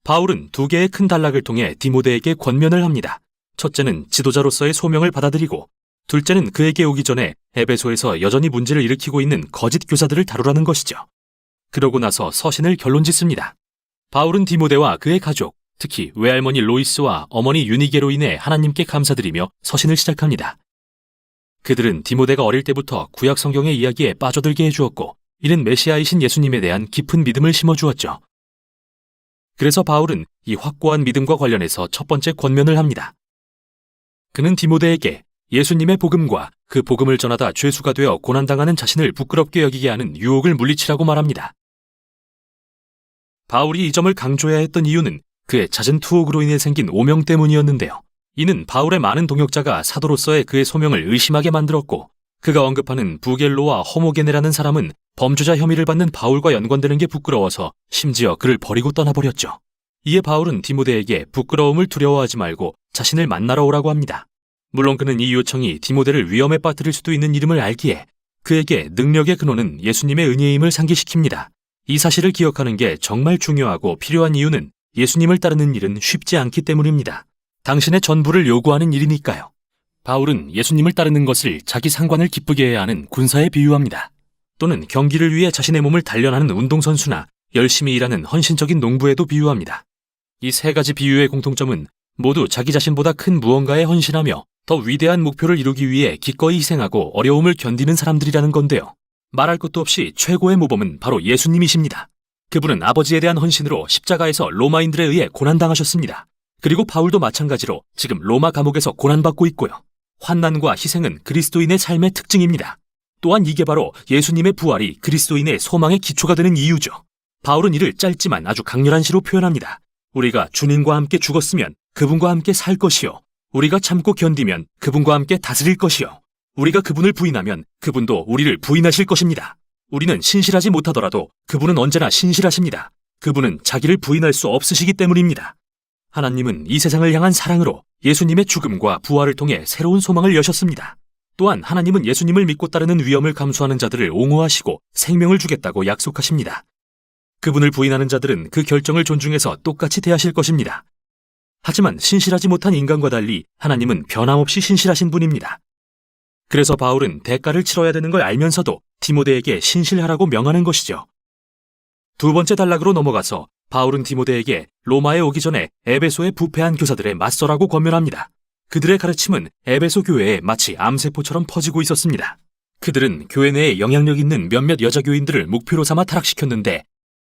바울은 두 개의 큰 단락을 통해 디모데에게 권면을 합니다. 첫째는 지도자로서의 소명을 받아들이고 둘째는 그에게 오기 전에 에베소에서 여전히 문제를 일으키고 있는 거짓 교사들을 다루라는 것이죠. 그러고 나서 서신을 결론 짓습니다. 바울은 디모데와 그의 가족, 특히 외할머니 로이스와 어머니 유니게로 인해 하나님께 감사드리며 서신을 시작합니다. 그들은 디모데가 어릴 때부터 구약 성경의 이야기에 빠져들게 해주었고 이는 메시아이신 예수님에 대한 깊은 믿음을 심어주었죠. 그래서 바울은 이 확고한 믿음과 관련해서 첫 번째 권면을 합니다. 그는 디모데에게 예수님의 복음과 그 복음을 전하다 죄수가 되어 고난당하는 자신을 부끄럽게 여기게 하는 유혹을 물리치라고 말합니다. 바울이 이 점을 강조해야 했던 이유는 그의 잦은 투옥으로 인해 생긴 오명 때문이었는데요. 이는 바울의 많은 동역자가 사도로서의 그의 소명을 의심하게 만들었고 그가 언급하는 부겔로와 허모게네라는 사람은 범죄자 혐의를 받는 바울과 연관되는 게 부끄러워서 심지어 그를 버리고 떠나버렸죠. 이에 바울은 디모데에게 부끄러움을 두려워하지 말고 자신을 만나러 오라고 합니다. 물론 그는 이 요청이 디모데를 위험에 빠뜨릴 수도 있는 이름을 알기에 그에게 능력의 근원은 예수님의 은혜임을 상기시킵니다. 이 사실을 기억하는 게 정말 중요하고 필요한 이유는 예수님을 따르는 일은 쉽지 않기 때문입니다. 당신의 전부를 요구하는 일이니까요. 바울은 예수님을 따르는 것을 자기 상관을 기쁘게 해야 하는 군사에 비유합니다. 또는 경기를 위해 자신의 몸을 단련하는 운동선수나 열심히 일하는 헌신적인 농부에도 비유합니다. 이 세 가지 비유의 공통점은 모두 자기 자신보다 큰 무언가에 헌신하며 더 위대한 목표를 이루기 위해 기꺼이 희생하고 어려움을 견디는 사람들이라는 건데요. 말할 것도 없이 최고의 모범은 바로 예수님이십니다. 그분은 아버지에 대한 헌신으로 십자가에서 로마인들에 의해 고난당하셨습니다. 그리고 바울도 마찬가지로 지금 로마 감옥에서 고난받고 있고요. 환난과 희생은 그리스도인의 삶의 특징입니다. 또한 이게 바로 예수님의 부활이 그리스도인의 소망의 기초가 되는 이유죠. 바울은 이를 짧지만 아주 강렬한 시로 표현합니다. 우리가 주님과 함께 죽었으면 그분과 함께 살 것이요. 우리가 참고 견디면 그분과 함께 다스릴 것이요. 우리가 그분을 부인하면 그분도 우리를 부인하실 것입니다. 우리는 신실하지 못하더라도 그분은 언제나 신실하십니다. 그분은 자기를 부인할 수 없으시기 때문입니다. 하나님은 이 세상을 향한 사랑으로 예수님의 죽음과 부활을 통해 새로운 소망을 여셨습니다. 또한 하나님은 예수님을 믿고 따르는 위험을 감수하는 자들을 옹호하시고 생명을 주겠다고 약속하십니다. 그분을 부인하는 자들은 그 결정을 존중해서 똑같이 대하실 것입니다. 하지만 신실하지 못한 인간과 달리 하나님은 변함없이 신실하신 분입니다. 그래서 바울은 대가를 치러야 되는 걸 알면서도 디모데에게 신실하라고 명하는 것이죠. 두 번째 단락으로 넘어가서 바울은 디모데에게 로마에 오기 전에 에베소의 부패한 교사들에 맞서라고 권면합니다. 그들의 가르침은 에베소 교회에 마치 암세포처럼 퍼지고 있었습니다. 그들은 교회 내에 영향력 있는 몇몇 여자 교인들을 목표로 삼아 타락시켰는데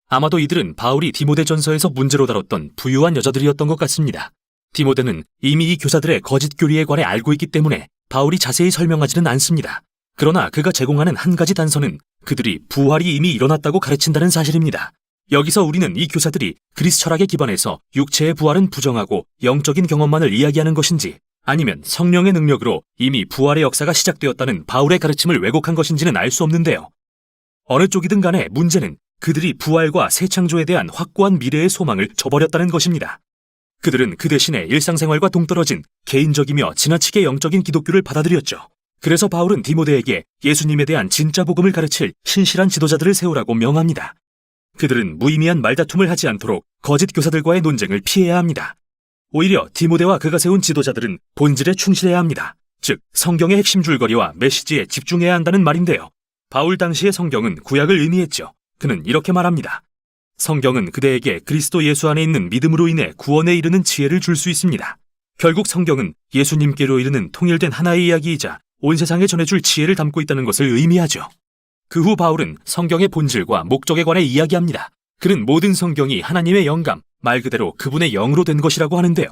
아마도 이들은 바울이 디모데전서에서 문제로 다뤘던 부유한 여자들이었던 것 같습니다. 디모데는 이미 이 교사들의 거짓 교리에 관해 알고 있기 때문에 바울이 자세히 설명하지는 않습니다. 그러나 그가 제공하는 한 가지 단서는 그들이 부활이 이미 일어났다고 가르친다는 사실입니다. 여기서 우리는 이 교사들이 그리스 철학에 기반해서 육체의 부활은 부정하고 영적인 경험만을 이야기하는 것인지, 아니면 성령의 능력으로 이미 부활의 역사가 시작되었다는 바울의 가르침을 왜곡한 것인지는 알 수 없는데요. 어느 쪽이든 간에 문제는 그들이 부활과 새 창조에 대한 확고한 미래의 소망을 저버렸다는 것입니다. 그들은 그 대신에 일상생활과 동떨어진 개인적이며 지나치게 영적인 기독교를 받아들였죠. 그래서 바울은 디모데에게 예수님에 대한 진짜 복음을 가르칠 신실한 지도자들을 세우라고 명합니다. 그들은 무의미한 말다툼을 하지 않도록 거짓 교사들과의 논쟁을 피해야 합니다. 오히려 디모데와 그가 세운 지도자들은 본질에 충실해야 합니다. 즉, 성경의 핵심 줄거리와 메시지에 집중해야 한다는 말인데요. 바울 당시의 성경은 구약을 의미했죠. 그는 이렇게 말합니다. 성경은 그대에게 그리스도 예수 안에 있는 믿음으로 인해 구원에 이르는 지혜를 줄 수 있습니다. 결국 성경은 예수님께로 이르는 통일된 하나의 이야기이자 온 세상에 전해줄 지혜를 담고 있다는 것을 의미하죠. 그 후 바울은 성경의 본질과 목적에 관해 이야기합니다. 그는 모든 성경이 하나님의 영감, 말 그대로 그분의 영으로 된 것이라고 하는데요.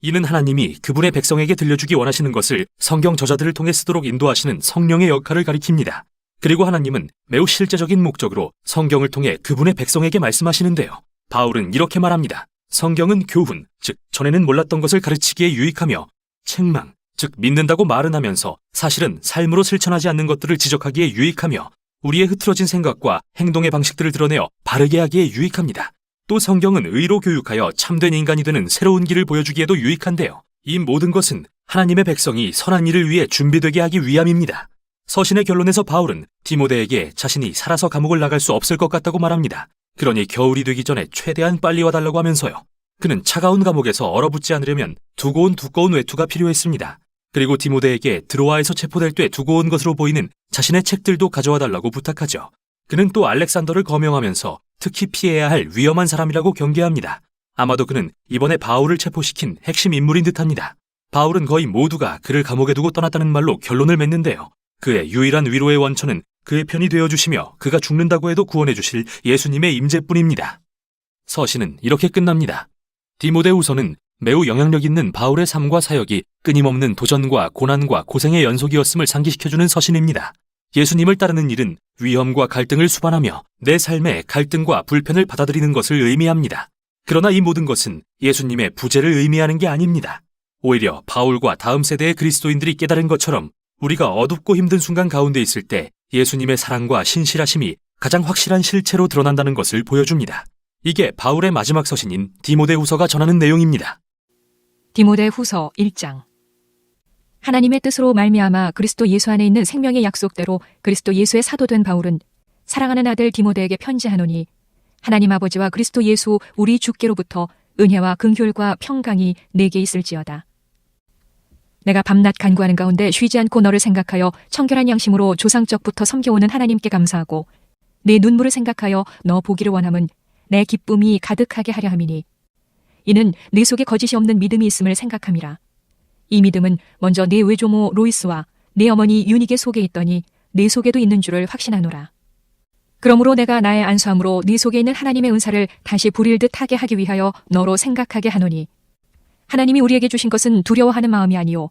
이는 하나님이 그분의 백성에게 들려주기 원하시는 것을 성경 저자들을 통해 쓰도록 인도하시는 성령의 역할을 가리킵니다. 그리고 하나님은 매우 실제적인 목적으로 성경을 통해 그분의 백성에게 말씀하시는데요. 바울은 이렇게 말합니다. 성경은 교훈, 즉 전에는 몰랐던 것을 가르치기에 유익하며 책망, 즉 믿는다고 말은 하면서 사실은 삶으로 실천하지 않는 것들을 지적하기에 유익하며 우리의 흐트러진 생각과 행동의 방식들을 드러내어 바르게 하기에 유익합니다. 또 성경은 의로 교육하여 참된 인간이 되는 새로운 길을 보여주기에도 유익한데요. 이 모든 것은 하나님의 백성이 선한 일을 위해 준비되게 하기 위함입니다. 서신의 결론에서 바울은 디모데에게 자신이 살아서 감옥을 나갈 수 없을 것 같다고 말합니다. 그러니 겨울이 되기 전에 최대한 빨리 와달라고 하면서요. 그는 차가운 감옥에서 얼어붙지 않으려면 두고 온 두꺼운 외투가 필요했습니다. 그리고 디모데에게 드로아에서 체포될 때 두고 온 것으로 보이는 자신의 책들도 가져와 달라고 부탁하죠. 그는 또 알렉산더를 거명하면서 특히 피해야 할 위험한 사람이라고 경계합니다. 아마도 그는 이번에 바울을 체포시킨 핵심 인물인 듯합니다. 바울은 거의 모두가 그를 감옥에 두고 떠났다는 말로 결론을 맺는데요. 그의 유일한 위로의 원천은 그의 편이 되어주시며 그가 죽는다고 해도 구원해 주실 예수님의 임재뿐입니다. 서신은 이렇게 끝납니다. 디모데후서는 매우 영향력 있는 바울의 삶과 사역이 끊임없는 도전과 고난과 고생의 연속이었음을 상기시켜주는 서신입니다. 예수님을 따르는 일은 위험과 갈등을 수반하며 내 삶에 갈등과 불편을 받아들이는 것을 의미합니다. 그러나 이 모든 것은 예수님의 부재를 의미하는 게 아닙니다. 오히려 바울과 다음 세대의 그리스도인들이 깨달은 것처럼 우리가 어둡고 힘든 순간 가운데 있을 때 예수님의 사랑과 신실하심이 가장 확실한 실체로 드러난다는 것을 보여줍니다. 이게 바울의 마지막 서신인 디모데후서가 전하는 내용입니다. 디모데후서 1장. 하나님의 뜻으로 말미암아 그리스도 예수 안에 있는 생명의 약속대로 그리스도 예수의 사도된 바울은 사랑하는 아들 디모데에게 편지하노니 하나님 아버지와 그리스도 예수 우리 주께로부터 은혜와 긍휼과 평강이 내게 있을지어다. 내가 밤낮 간구하는 가운데 쉬지 않고 너를 생각하여 청결한 양심으로 조상적부터 섬겨오는 하나님께 감사하고 내 눈물을 생각하여 너 보기를 원함은 내 기쁨이 가득하게 하려 함이니 이는 내 속에 거짓이 없는 믿음이 있음을 생각함이라. 이 믿음은 먼저 내 외조모 로이스와 내 어머니 유닉의 속에 있더니 내 속에도 있는 줄을 확신하노라. 그러므로 내가 나의 안수함으로 네 속에 있는 하나님의 은사를 다시 부릴 듯 하게 하기 위하여 너로 생각하게 하노니 하나님이 우리에게 주신 것은 두려워하는 마음이 아니요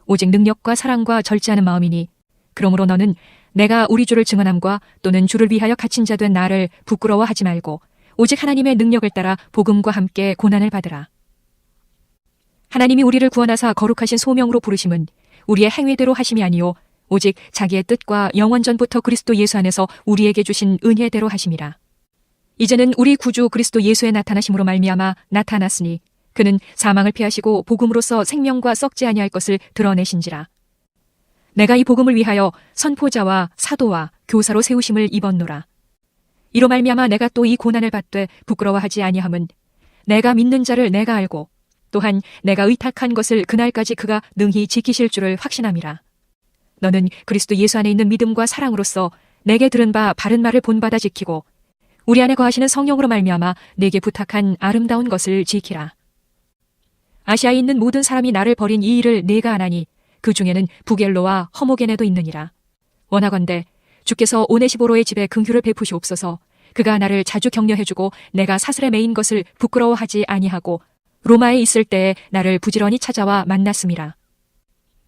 오직 능력과 사랑과 절제하는 마음이니 그러므로 너는 내가 우리 주를 증언함과 또는 주를 위하여 갇힌 자 된 나를 부끄러워하지 말고 오직 하나님의 능력을 따라 복음과 함께 고난을 받으라. 하나님이 우리를 구원하사 거룩하신 소명으로 부르심은 우리의 행위대로 하심이 아니요 오직 자기의 뜻과 영원전부터 그리스도 예수 안에서 우리에게 주신 은혜대로 하심이라. 이제는 우리 구주 그리스도 예수의 나타나심으로 말미암아 나타났으니 그는 사망을 피하시고 복음으로써 생명과 썩지 아니할 것을 드러내신지라. 내가 이 복음을 위하여 선포자와 사도와 교사로 세우심을 입었노라. 이로 말미암아 내가 또 이 고난을 받되 부끄러워하지 아니함은 내가 믿는 자를 내가 알고 또한 내가 의탁한 것을 그날까지 그가 능히 지키실 줄을 확신함이라. 너는 그리스도 예수 안에 있는 믿음과 사랑으로서 내게 들은 바 바른 말을 본받아 지키고 우리 안에 거하시는 성령으로 말미암아 내게 부탁한 아름다운 것을 지키라. 아시아에 있는 모든 사람이 나를 버린 이 일을 내가 아나니 그 중에는 부겔로와 허모게네도 있느니라. 원하건대 주께서 오네시보로의 집에 긍휼을 베푸시옵소서. 그가 나를 자주 격려해주고 내가 사슬에 매인 것을 부끄러워하지 아니하고 로마에 있을 때에 나를 부지런히 찾아와 만났음이라.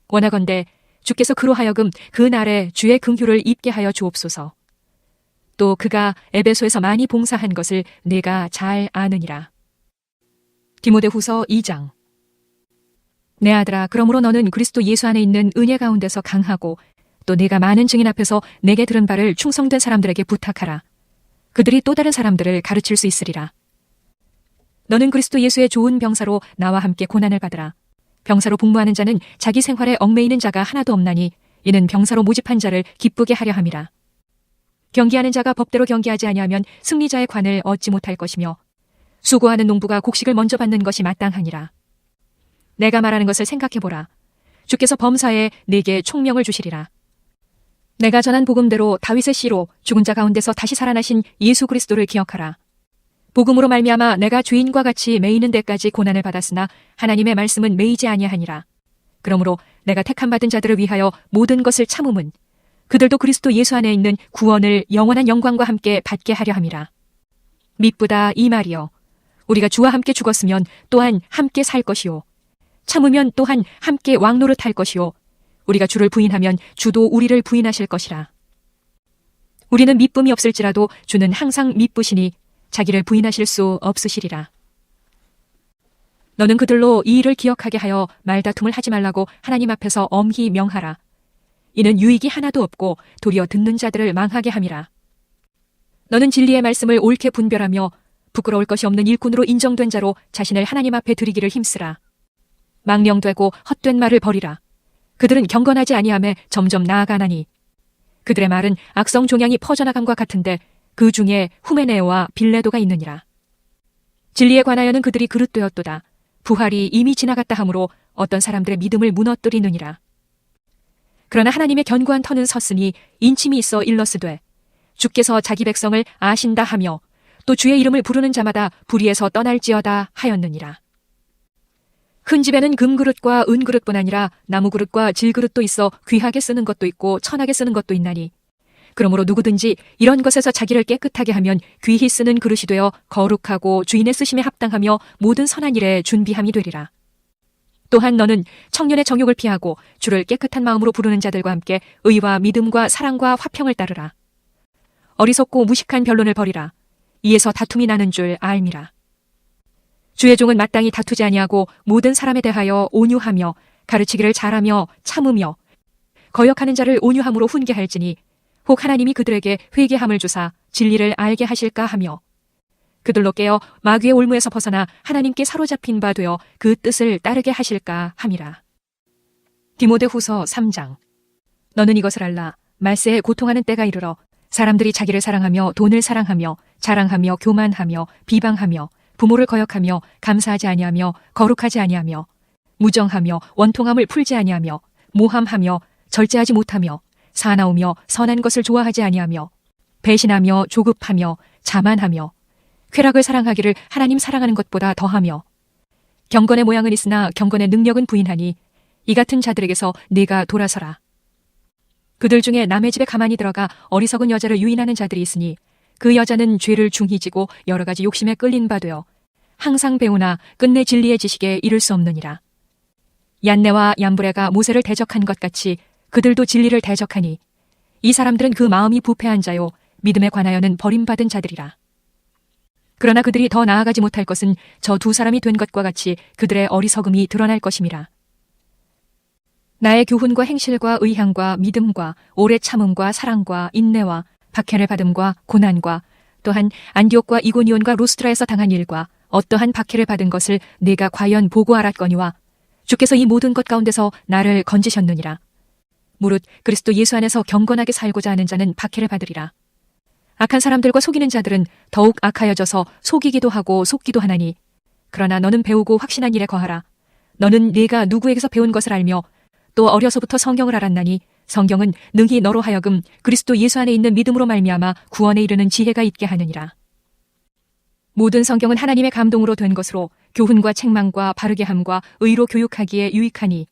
원하건대 주께서 그로 하여금 그 날에 주의 긍휼을 입게 하여 주옵소서. 또 그가 에베소에서 많이 봉사한 것을 내가 잘 아느니라. 디모데후서 2장. 내 아들아, 그러므로 너는 그리스도 예수 안에 있는 은혜 가운데서 강하고 또 내가 많은 증인 앞에서 내게 들은 바를 충성된 사람들에게 부탁하라. 그들이 또 다른 사람들을 가르칠 수 있으리라. 너는 그리스도 예수의 좋은 병사로 나와 함께 고난을 받으라. 병사로 복무하는 자는 자기 생활에 얽매이는 자가 하나도 없나니 이는 병사로 모집한 자를 기쁘게 하려 함이라. 경기하는 자가 법대로 경기하지 아니하면 승리자의 관을 얻지 못할 것이며 수고하는 농부가 곡식을 먼저 받는 것이 마땅하니라. 내가 말하는 것을 생각해보라. 주께서 범사에 네게 총명을 주시리라. 내가 전한 복음대로 다윗의 씨로 죽은 자 가운데서 다시 살아나신 예수 그리스도를 기억하라. 복음으로 말미암아 내가 죄인과 같이 매이는 데까지 고난을 받았으나 하나님의 말씀은 매이지 아니하니라. 그러므로 내가 택함 받은 자들을 위하여 모든 것을 참음은 그들도 그리스도 예수 안에 있는 구원을 영원한 영광과 함께 받게 하려 함이라. 미쁘다 이 말이여. 우리가 주와 함께 죽었으면 또한 함께 살 것이요. 참으면 또한 함께 왕노릇할 것이요. 우리가 주를 부인하면 주도 우리를 부인하실 것이라. 우리는 미쁨이 없을지라도 주는 항상 미쁘시니 자기를 부인하실 수 없으시리라. 너는 그들로 이 일을 기억하게 하여 말다툼을 하지 말라고 하나님 앞에서 엄히 명하라. 이는 유익이 하나도 없고 도리어 듣는 자들을 망하게 함이라. 너는 진리의 말씀을 옳게 분별하며 부끄러울 것이 없는 일꾼으로 인정된 자로 자신을 하나님 앞에 드리기를 힘쓰라. 망령되고 헛된 말을 버리라. 그들은 경건하지 아니함에 점점 나아가나니 그들의 말은 악성 종양이 퍼져나감과 같은데 그 중에 후메네오와 빌레도가 있느니라. 진리에 관하여는 그들이 그릇되었도다. 부활이 이미 지나갔다 하므로 어떤 사람들의 믿음을 무너뜨리느니라. 그러나 하나님의 견고한 터는 섰으니 인침이 있어 일러스되 주께서 자기 백성을 아신다 하며 또 주의 이름을 부르는 자마다 불의에서 떠날지어다 하였느니라. 큰 집에는 금그릇과 은그릇뿐 아니라 나무그릇과 질그릇도 있어 귀하게 쓰는 것도 있고 천하게 쓰는 것도 있나니 그러므로 누구든지 이런 것에서 자기를 깨끗하게 하면 귀히 쓰는 그릇이 되어 거룩하고 주인의 쓰심에 합당하며 모든 선한 일에 준비함이 되리라. 또한 너는 청년의 정욕을 피하고 주를 깨끗한 마음으로 부르는 자들과 함께 의와 믿음과 사랑과 화평을 따르라. 어리석고 무식한 변론을 버리라. 이에서 다툼이 나는 줄 알미라. 주의 종은 마땅히 다투지 아니하고 모든 사람에 대하여 온유하며 가르치기를 잘하며 참으며 거역하는 자를 온유함으로 훈계할지니 혹 하나님이 그들에게 회개함을 주사 진리를 알게 하실까 하며 그들로 깨어 마귀의 올무에서 벗어나 하나님께 사로잡힌 바 되어 그 뜻을 따르게 하실까 함이라. 디모데후서 3장. 너는 이것을 알라. 말세에 고통하는 때가 이르러 사람들이 자기를 사랑하며 돈을 사랑하며 자랑하며 교만하며 비방하며 부모를 거역하며 감사하지 아니하며 거룩하지 아니하며 무정하며 원통함을 풀지 아니하며 모함하며 절제하지 못하며 사나우며 선한 것을 좋아하지 아니하며 배신하며 조급하며 자만하며 쾌락을 사랑하기를 하나님 사랑하는 것보다 더하며 경건의 모양은 있으나 경건의 능력은 부인하니 이 같은 자들에게서 네가 돌아서라. 그들 중에 남의 집에 가만히 들어가 어리석은 여자를 유인하는 자들이 있으니 그 여자는 죄를 중히 지고 여러 가지 욕심에 끌린 바 되어 항상 배우나 끝내 진리의 지식에 이를 수 없느니라. 얀네와 얀브레가 모세를 대적한 것 같이 그들도 진리를 대적하니 이 사람들은 그 마음이 부패한 자요 믿음에 관하여는 버림받은 자들이라. 그러나 그들이 더 나아가지 못할 것은 저 두 사람이 된 것과 같이 그들의 어리석음이 드러날 것임이라. 나의 교훈과 행실과 의향과 믿음과 오래 참음과 사랑과 인내와 박해를 받음과 고난과 또한 안디옥과 이고니온과 루스트라에서 당한 일과 어떠한 박해를 받은 것을 내가 과연 보고하랐거니와 주께서 이 모든 것 가운데서 나를 건지셨느니라. 무릇 그리스도 예수 안에서 경건하게 살고자 하는 자는 박해를 받으리라. 악한 사람들과 속이는 자들은 더욱 악하여져서 속이기도 하고 속기도 하나니 그러나 너는 배우고 확신한 일에 거하라. 너는 네가 누구에게서 배운 것을 알며 또 어려서부터 성경을 알았나니 성경은 능히 너로 하여금 그리스도 예수 안에 있는 믿음으로 말미암아 구원에 이르는 지혜가 있게 하느니라. 모든 성경은 하나님의 감동으로 된 것으로 교훈과 책망과 바르게 함과 의로 교육하기에 유익하니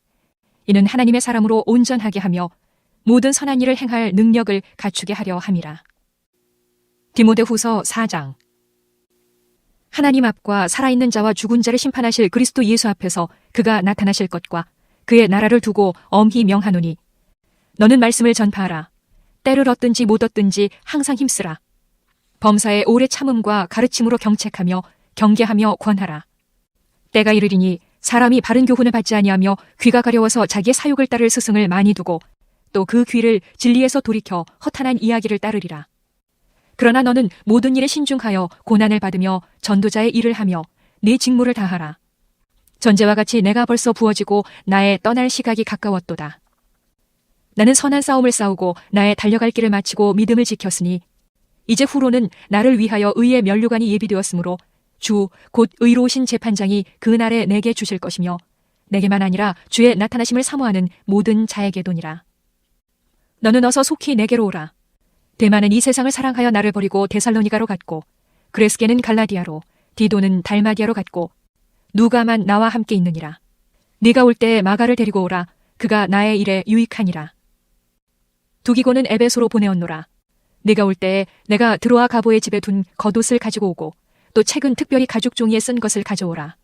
이는 하나님의 사람으로 온전하게 하며 모든 선한 일을 행할 능력을 갖추게 하려 함이라. 디모데후서 4장. 하나님 앞과 살아있는 자와 죽은 자를 심판하실 그리스도 예수 앞에서 그가 나타나실 것과 그의 나라를 두고 엄히 명하노니 너는 말씀을 전파하라. 때를 얻든지 못 얻든지 항상 힘쓰라. 범사의 오래 참음과 가르침으로 경책하며 경계하며 권하라. 때가 이르리니 사람이 바른 교훈을 받지 아니하며 귀가 가려워서 자기의 사욕을 따를 스승을 많이 두고 또 그 귀를 진리에서 돌이켜 허탄한 이야기를 따르리라. 그러나 너는 모든 일에 신중하여 고난을 받으며 전도자의 일을 하며 네 직무를 다하라. 전제와 같이 내가 벌써 부어지고 나의 떠날 시각이 가까웠도다. 나는 선한 싸움을 싸우고 나의 달려갈 길을 마치고 믿음을 지켰으니 이제 후로는 나를 위하여 의의 면류관이 예비되었으므로 주 곧 의로우신 재판장이 그 날에 내게 주실 것이며 내게만 아니라 주의 나타나심을 사모하는 모든 자에게도니라. 너는 어서 속히 내게로 오라. 데마는 이 세상을 사랑하여 나를 버리고 데살로니가로 갔고 그레스게는 갈라디아로 디도는 달마디아로 갔고 누가만 나와 함께 있느니라. 네가 올 때 마가를 데리고 오라. 그가 나의 일에 유익하니라. 두기고는 에베소로 보내었노라. 네가 올 때에 내가 드로아 가보의 집에 둔 겉옷을 가지고 오고 또 책은 특별히 가죽 종이에 쓴 것을 가져오라.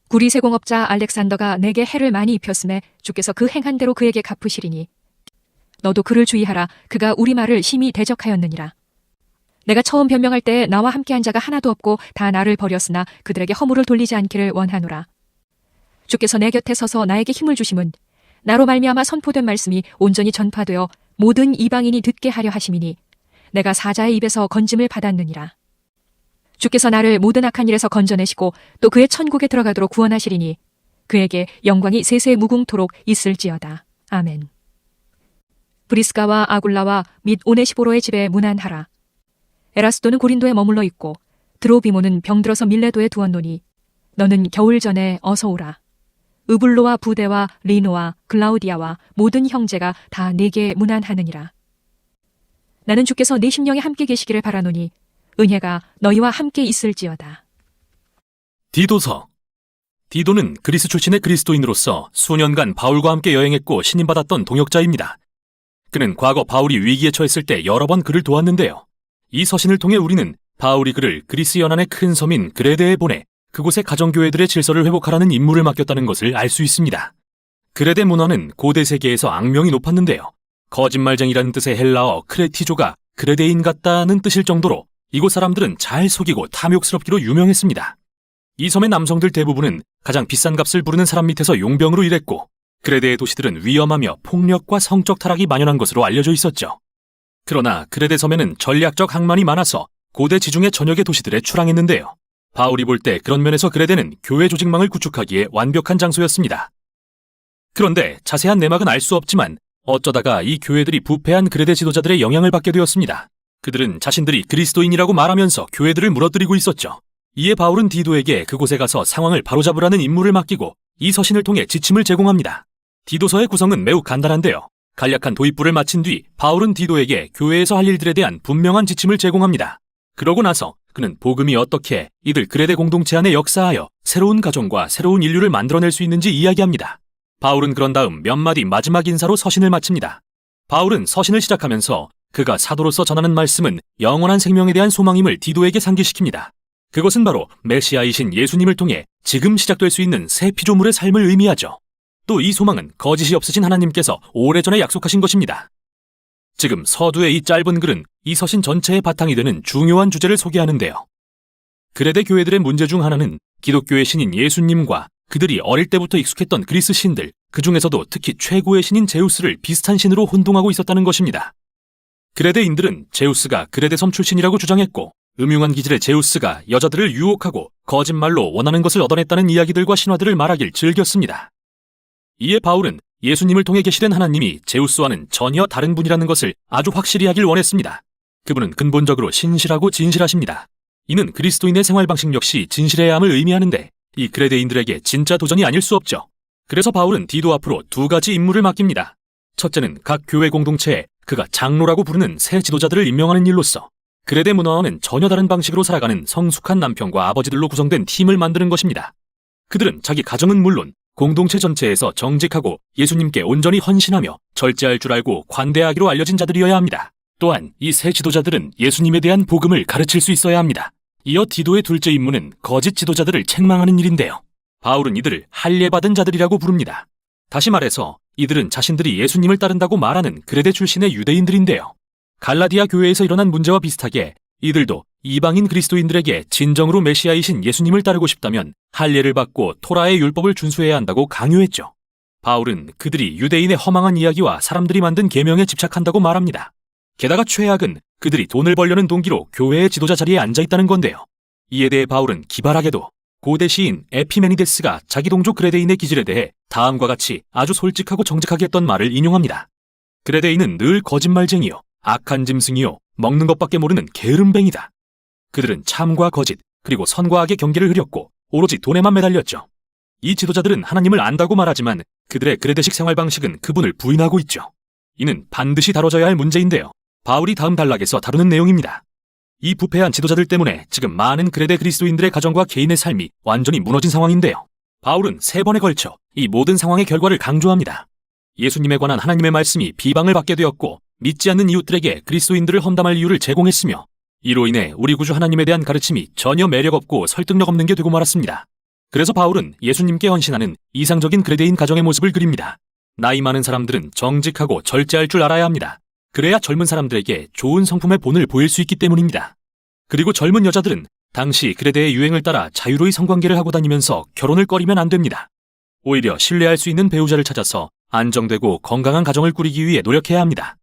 구리세공업자 알렉산더가 내게 해를 많이 입혔음에 주께서 그 행한 대로 그에게 갚으시리니 너도 그를 주의하라. 그가 우리 말을 심히 대적하였느니라. 내가 처음 변명할 때에 나와 함께한 자가 하나도 없고 다 나를 버렸으나 그들에게 허물을 돌리지 않기를 원하노라. 주께서 내 곁에 서서 나에게 힘을 주심은 나로 말미암아 선포된 말씀이 온전히 전파되어 모든 이방인이 듣게 하려 하심이니 내가 사자의 입에서 건짐을 받았느니라. 주께서 나를 모든 악한 일에서 건져내시고 또 그의 천국에 들어가도록 구원하시리니 그에게 영광이 세세 무궁토록 있을지어다. 아멘. 브리스가와 아굴라와 및 오네시보로의 집에 문안하라. 에라스도는 고린도에 머물러 있고 드로비모는 병들어서 밀레도에 두었노니 너는 겨울 전에 어서 오라. 으블로와 부데와 리노와 글라우디아와 모든 형제가 다 네게 문안하느니라. 나는 주께서 내 심령에 함께 계시기를 바라노니 은혜가 너희와 함께 있을지어다. 디도서. 디도는 그리스 출신의 그리스도인으로서 수년간 바울과 함께 여행했고 신임받았던 동역자입니다. 그는 과거 바울이 위기에 처했을 때 여러 번 그를 도왔는데요. 이 서신을 통해 우리는 바울이 그를 그리스 연안의 큰 섬인 그레데에 보내 그곳의 가정교회들의 질서를 회복하라는 임무를 맡겼다는 것을 알 수 있습니다. 그레데 문화는 고대 세계에서 악명이 높았는데요. 거짓말쟁이라는 뜻의 헬라어 크레티조가 그레데인 같다는 뜻일 정도로 이곳 사람들은 잘 속이고 탐욕스럽기로 유명했습니다. 이 섬의 남성들 대부분은 가장 비싼 값을 부르는 사람 밑에서 용병으로 일했고 그레데의 도시들은 위험하며 폭력과 성적 타락이 만연한 것으로 알려져 있었죠. 그러나 그레데 섬에는 전략적 항만이 많아서 고대 지중해 전역의 도시들에 출항했는데요. 바울이 볼 때 그런 면에서 그레데는 교회 조직망을 구축하기에 완벽한 장소였습니다. 그런데 자세한 내막은 알 수 없지만 어쩌다가 이 교회들이 부패한 그레데 지도자들의 영향을 받게 되었습니다. 그들은 자신들이 그리스도인이라고 말하면서 교회들을 무너뜨리고 있었죠. 이에 바울은 디도에게 그곳에 가서 상황을 바로잡으라는 임무를 맡기고 이 서신을 통해 지침을 제공합니다. 디도서의 구성은 매우 간단한데요. 간략한 도입부를 마친 뒤 바울은 디도에게 교회에서 할 일들에 대한 분명한 지침을 제공합니다. 그러고 나서 그는 복음이 어떻게 이들 그레데 공동체 안에 역사하여 새로운 가정과 새로운 인류를 만들어낼 수 있는지 이야기합니다. 바울은 그런 다음 몇 마디 마지막 인사로 서신을 마칩니다. 바울은 서신을 시작하면서 그가 사도로서 전하는 말씀은 영원한 생명에 대한 소망임을 디도에게 상기시킵니다. 그것은 바로 메시아이신 예수님을 통해 지금 시작될 수 있는 새 피조물의 삶을 의미하죠. 또 이 소망은 거짓이 없으신 하나님께서 오래전에 약속하신 것입니다. 지금 서두의 이 짧은 글은 이 서신 전체의 바탕이 되는 중요한 주제를 소개하는데요. 그레데 교회들의 문제 중 하나는 기독교의 신인 예수님과 그들이 어릴 때부터 익숙했던 그리스 신들, 그 중에서도 특히 최고의 신인 제우스를 비슷한 신으로 혼동하고 있었다는 것입니다. 그레데인들은 제우스가 그레데 섬 출신이라고 주장했고 음흉한 기질의 제우스가 여자들을 유혹하고 거짓말로 원하는 것을 얻어냈다는 이야기들과 신화들을 말하길 즐겼습니다. 이에 바울은 예수님을 통해 계시된 하나님이 제우스와는 전혀 다른 분이라는 것을 아주 확실히 하길 원했습니다. 그분은 근본적으로 신실하고 진실하십니다. 이는 그리스도인의 생활 방식 역시 진실해야 함을 의미하는데 이 그레데인들에게 진짜 도전이 아닐 수 없죠. 그래서 바울은 디도 앞으로 두 가지 임무를 맡깁니다. 첫째는 각 교회 공동체에 그가 장로라고 부르는 새 지도자들을 임명하는 일로서 그레데 문화와는 전혀 다른 방식으로 살아가는 성숙한 남편과 아버지들로 구성된 팀을 만드는 것입니다. 그들은 자기 가정은 물론 공동체 전체에서 정직하고 예수님께 온전히 헌신하며 절제할 줄 알고 관대하기로 알려진 자들이어야 합니다. 또한 이 새 지도자들은 예수님에 대한 복음을 가르칠 수 있어야 합니다. 이어 디도의 둘째 임무는 거짓 지도자들을 책망하는 일인데요. 바울은 이들을 할례받은 자들이라고 부릅니다. 다시 말해서 이들은 자신들이 예수님을 따른다고 말하는 그레데 출신의 유대인들인데요. 갈라디아 교회에서 일어난 문제와 비슷하게 이들도 이방인 그리스도인들에게 진정으로 메시아이신 예수님을 따르고 싶다면 할례를 받고 토라의 율법을 준수해야 한다고 강요했죠. 바울은 그들이 유대인의 허망한 이야기와 사람들이 만든 계명에 집착한다고 말합니다. 게다가 최악은 그들이 돈을 벌려는 동기로 교회의 지도자 자리에 앉아 있다는 건데요. 이에 대해 바울은 기발하게도 고대 시인 에피메니데스가 자기 동족 그레데인의 기질에 대해 다음과 같이 아주 솔직하고 정직하게 했던 말을 인용합니다. 그레데인은 늘 거짓말쟁이요, 악한 짐승이요, 먹는 것밖에 모르는 게으름뱅이다. 그들은 참과 거짓, 그리고 선과 악의 경계를 흐렸고 오로지 돈에만 매달렸죠. 이 지도자들은 하나님을 안다고 말하지만 그들의 그레데식 생활 방식은 그분을 부인하고 있죠. 이는 반드시 다뤄져야 할 문제인데요. 바울이 다음 단락에서 다루는 내용입니다. 이 부패한 지도자들 때문에 지금 많은 그레데 그리스도인들의 가정과 개인의 삶이 완전히 무너진 상황인데요. 바울은 3번에 걸쳐 이 모든 상황의 결과를 강조합니다. 예수님에 관한 하나님의 말씀이 비방을 받게 되었고 믿지 않는 이웃들에게 그리스도인들을 험담할 이유를 제공했으며 이로 인해 우리 구주 하나님에 대한 가르침이 전혀 매력없고 설득력 없는 게 되고 말았습니다. 그래서 바울은 예수님께 헌신하는 이상적인 그레데인 가정의 모습을 그립니다. 나이 많은 사람들은 정직하고 절제할 줄 알아야 합니다. 그래야 젊은 사람들에게 좋은 성품의 본을 보일 수 있기 때문입니다. 그리고 젊은 여자들은 당시 그레데의 유행을 따라 자유로이 성관계를 하고 다니면서 결혼을 꺼리면 안 됩니다. 오히려 신뢰할 수 있는 배우자를 찾아서 안정되고 건강한 가정을 꾸리기 위해 노력해야 합니다.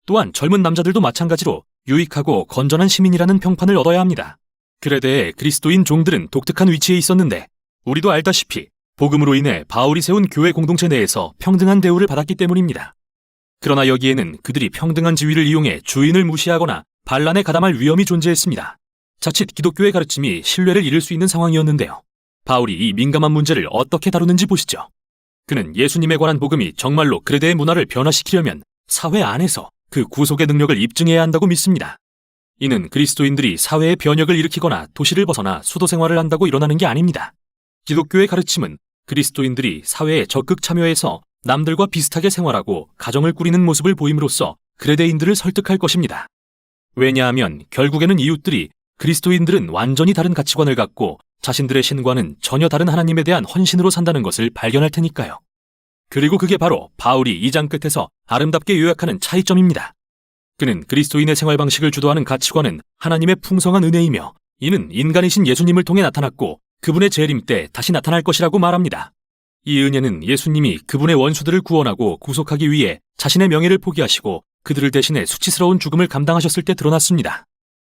또한 젊은 남자들도 마찬가지로 유익하고 건전한 시민이라는 평판을 얻어야 합니다. 그레데의 그리스도인 종들은 독특한 위치에 있었는데 우리도 알다시피 복음으로 인해 바울이 세운 교회 공동체 내에서 평등한 대우를 받았기 때문입니다. 그러나 여기에는 그들이 평등한 지위를 이용해 주인을 무시하거나 반란에 가담할 위험이 존재했습니다. 자칫 기독교의 가르침이 신뢰를 잃을 수 있는 상황이었는데요. 바울이 이 민감한 문제를 어떻게 다루는지 보시죠. 그는 예수님에 관한 복음이 정말로 그레데의 문화를 변화시키려면 사회 안에서 그 구속의 능력을 입증해야 한다고 믿습니다. 이는 그리스도인들이 사회의 변혁을 일으키거나 도시를 벗어나 수도 생활을 한다고 일어나는 게 아닙니다. 기독교의 가르침은 그리스도인들이 사회에 적극 참여해서 남들과 비슷하게 생활하고 가정을 꾸리는 모습을 보임으로써 그레데인들을 설득할 것입니다. 왜냐하면 결국에는 이웃들이 그리스도인들은 완전히 다른 가치관을 갖고 자신들의 신과는 전혀 다른 하나님에 대한 헌신으로 산다는 것을 발견할 테니까요. 그리고 그게 바로 바울이 2장 끝에서 아름답게 요약하는 차이점입니다. 그는 그리스도인의 생활 방식을 주도하는 가치관은 하나님의 풍성한 은혜이며 이는 인간이신 예수님을 통해 나타났고 그분의 재림 때 다시 나타날 것이라고 말합니다. 이 은혜는 예수님이 그분의 원수들을 구원하고 구속하기 위해 자신의 명예를 포기하시고 그들을 대신해 수치스러운 죽음을 감당하셨을 때 드러났습니다.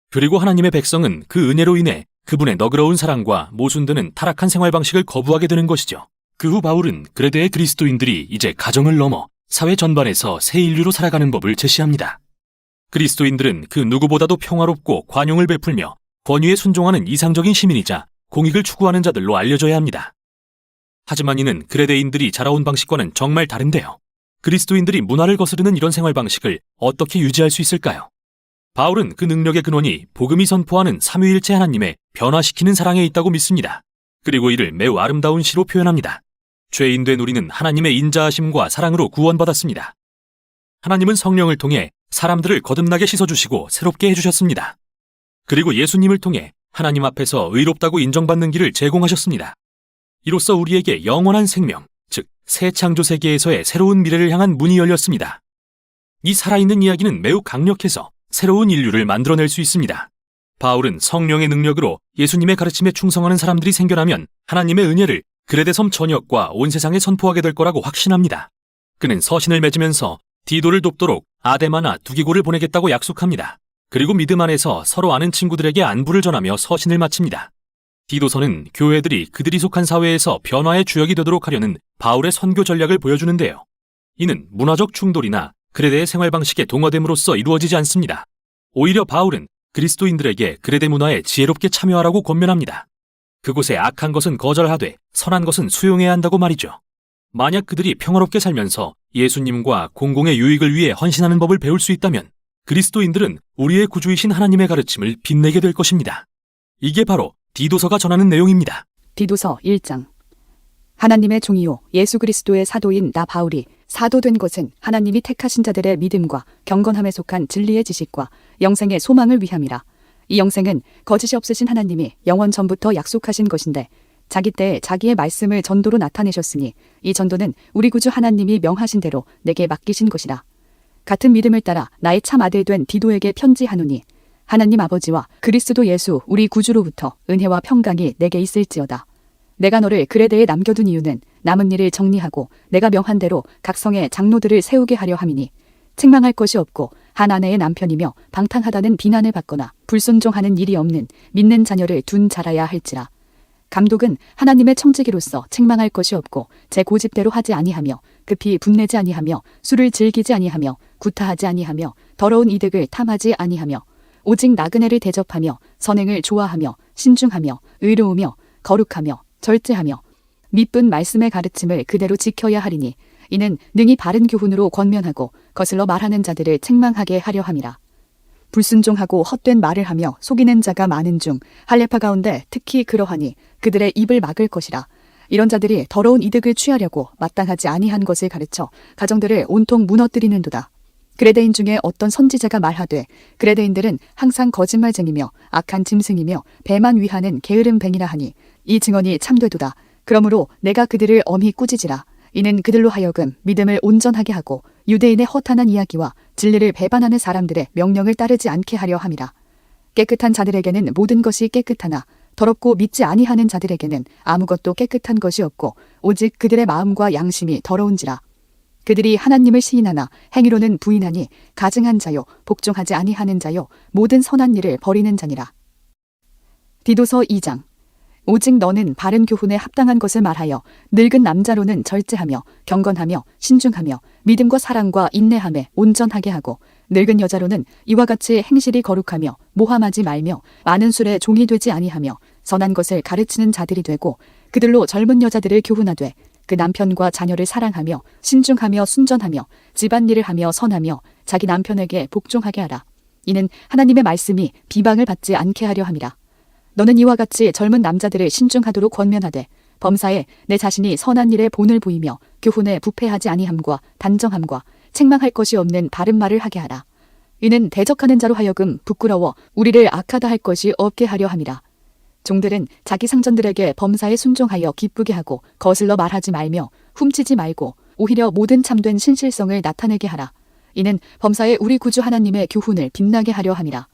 그리고 하나님의 백성은 그 은혜로 인해 그분의 너그러운 사랑과 모순되는 타락한 생활 방식을 거부하게 되는 것이죠. 그 후 바울은 그레데의 그리스도인들이 이제 가정을 넘어 사회 전반에서 새 인류로 살아가는 법을 제시합니다. 그리스도인들은 그 누구보다도 평화롭고 관용을 베풀며 권위에 순종하는 이상적인 시민이자 공익을 추구하는 자들로 알려져야 합니다. 하지만 이는 그레데인들이 자라온 방식과는 정말 다른데요. 그리스도인들이 문화를 거스르는 이런 생활 방식을 어떻게 유지할 수 있을까요? 바울은 그 능력의 근원이 복음이 선포하는 삼위일체 하나님의 변화시키는 사랑에 있다고 믿습니다. 그리고 이를 매우 아름다운 시로 표현합니다. 죄인된 우리는 하나님의 인자하심과 사랑으로 구원받았습니다. 하나님은 성령을 통해 사람들을 거듭나게 씻어주시고 새롭게 해주셨습니다. 그리고 예수님을 통해 하나님 앞에서 의롭다고 인정받는 길을 제공하셨습니다. 이로써 우리에게 영원한 생명, 즉 새 창조 세계에서의 새로운 미래를 향한 문이 열렸습니다. 이 살아있는 이야기는 매우 강력해서 새로운 인류를 만들어낼 수 있습니다. 바울은 성령의 능력으로 예수님의 가르침에 충성하는 사람들이 생겨나면 하나님의 은혜를 그레데 섬 전역과 온 세상에 선포하게 될 거라고 확신합니다. 그는 서신을 맺으면서 디도를 돕도록 아데마나 두기고를 보내겠다고 약속합니다. 그리고 믿음 안에서 서로 아는 친구들에게 안부를 전하며 서신을 마칩니다. 디도서는 교회들이 그들이 속한 사회에서 변화의 주역이 되도록 하려는 바울의 선교 전략을 보여주는데요. 이는 문화적 충돌이나 그레데의 생활 방식에 동화됨으로써 이루어지지 않습니다. 오히려 바울은 그리스도인들에게 그레데 문화에 지혜롭게 참여하라고 권면합니다. 그곳에 악한 것은 거절하되 선한 것은 수용해야 한다고 말이죠. 만약 그들이 평화롭게 살면서 예수님과 공공의 유익을 위해 헌신하는 법을 배울 수 있다면 그리스도인들은 우리의 구주이신 하나님의 가르침을 빛내게 될 것입니다. 이게 바로 디도서가 전하는 내용입니다. 디도서 1장. 하나님의 종이요 예수 그리스도의 사도인 나 바울이 사도된 것은 하나님이 택하신 자들의 믿음과 경건함에 속한 진리의 지식과 영생의 소망을 위함이라. 이 영생은 거짓이 없으신 하나님이 영원 전부터 약속하신 것인데 자기 때에 자기의 말씀을 전도로 나타내셨으니 이 전도는 우리 구주 하나님이 명하신 대로 내게 맡기신 것이라. 같은 믿음을 따라 나의 참 아들 된 디도에게 편지하노니 하나님 아버지와 그리스도 예수 우리 구주로부터 은혜와 평강이 내게 있을지어다. 내가 너를 그레데에 남겨둔 이유는 남은 일을 정리하고 내가 명한 대로 각 성에 장로들을 세우게 하려 함이니 책망할 것이 없고 한 아내의 남편이며 방탕하다는 비난을 받거나 불순종하는 일이 없는 믿는 자녀를 둔 자라야 할지라. 감독은 하나님의 청지기로서 책망할 것이 없고 제 고집대로 하지 아니하며 급히 분내지 아니하며 술을 즐기지 아니하며 구타하지 아니하며 더러운 이득을 탐하지 아니하며 오직 나그네를 대접하며 선행을 좋아하며 신중하며 의로우며 거룩하며 절제하며 미쁜 말씀의 가르침을 그대로 지켜야 하리니 이는 능히 바른 교훈으로 권면하고 거슬러 말하는 자들을 책망하게 하려 함이라. 불순종하고 헛된 말을 하며 속이는 자가 많은 중 할례파 가운데 특히 그러하니 그들의 입을 막을 것이라. 이런 자들이 더러운 이득을 취하려고 마땅하지 아니한 것을 가르쳐 가정들을 온통 무너뜨리는도다. 그레데인 중에 어떤 선지자가 말하되 그레데인들은 항상 거짓말쟁이며 악한 짐승이며 배만 위하는 게으름뱅이라 하니 이 증언이 참되도다. 그러므로 내가 그들을 엄히 꾸짖으라. 이는 그들로 하여금 믿음을 온전하게 하고 유대인의 허탄한 이야기와 진리를 배반하는 사람들의 명령을 따르지 않게 하려 함이라. 깨끗한 자들에게는 모든 것이 깨끗하나 더럽고 믿지 아니하는 자들에게는 아무것도 깨끗한 것이 없고 오직 그들의 마음과 양심이 더러운지라. 그들이 하나님을 시인하나 행위로는 부인하니 가증한 자요 복종하지 아니하는 자요 모든 선한 일을 버리는 자니라. 디도서 2장. 오직 너는 바른 교훈에 합당한 것을 말하여 늙은 남자로는 절제하며 경건하며 신중하며 믿음과 사랑과 인내함에 온전하게 하고 늙은 여자로는 이와 같이 행실이 거룩하며 모함하지 말며 많은 술에 종이 되지 아니하며 선한 것을 가르치는 자들이 되고 그들로 젊은 여자들을 교훈하되 그 남편과 자녀를 사랑하며 신중하며 순전하며 집안일을 하며 선하며 자기 남편에게 복종하게 하라. 이는 하나님의 말씀이 비방을 받지 않게 하려 함이라. 너는 이와 같이 젊은 남자들을 신중하도록 권면하되 범사에 내 자신이 선한 일에 본을 보이며 교훈에 부패하지 아니함과 단정함과 책망할 것이 없는 바른 말을 하게 하라. 이는 대적하는 자로 하여금 부끄러워 우리를 악하다 할 것이 없게 하려 함이라. 종들은 자기 상전들에게 범사에 순종하여 기쁘게 하고 거슬러 말하지 말며 훔치지 말고 오히려 모든 참된 신실성을 나타내게 하라. 이는 범사에 우리 구주 하나님의 교훈을 빛나게 하려 함이라.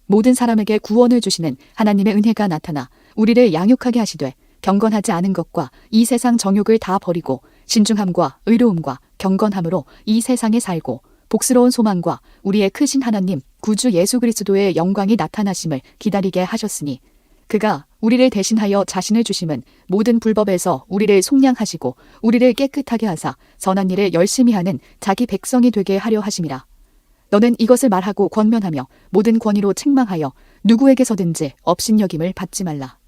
모든 사람에게 구원을 주시는 하나님의 은혜가 나타나 우리를 양육하게 하시되 경건하지 않은 것과 이 세상 정욕을 다 버리고 신중함과 의로움과 경건함으로 이 세상에 살고 복스러운 소망과 우리의 크신 하나님 구주 예수 그리스도의 영광이 나타나심을 기다리게 하셨으니 그가 우리를 대신하여 자신을 주심은 모든 불법에서 우리를 속량하시고 우리를 깨끗하게 하사 선한 일을 열심히 하는 자기 백성이 되게 하려 하심이라. 너는 이것을 말하고 권면하며 모든 권위로 책망하여 누구에게서든지 업신여김을 받지 말라.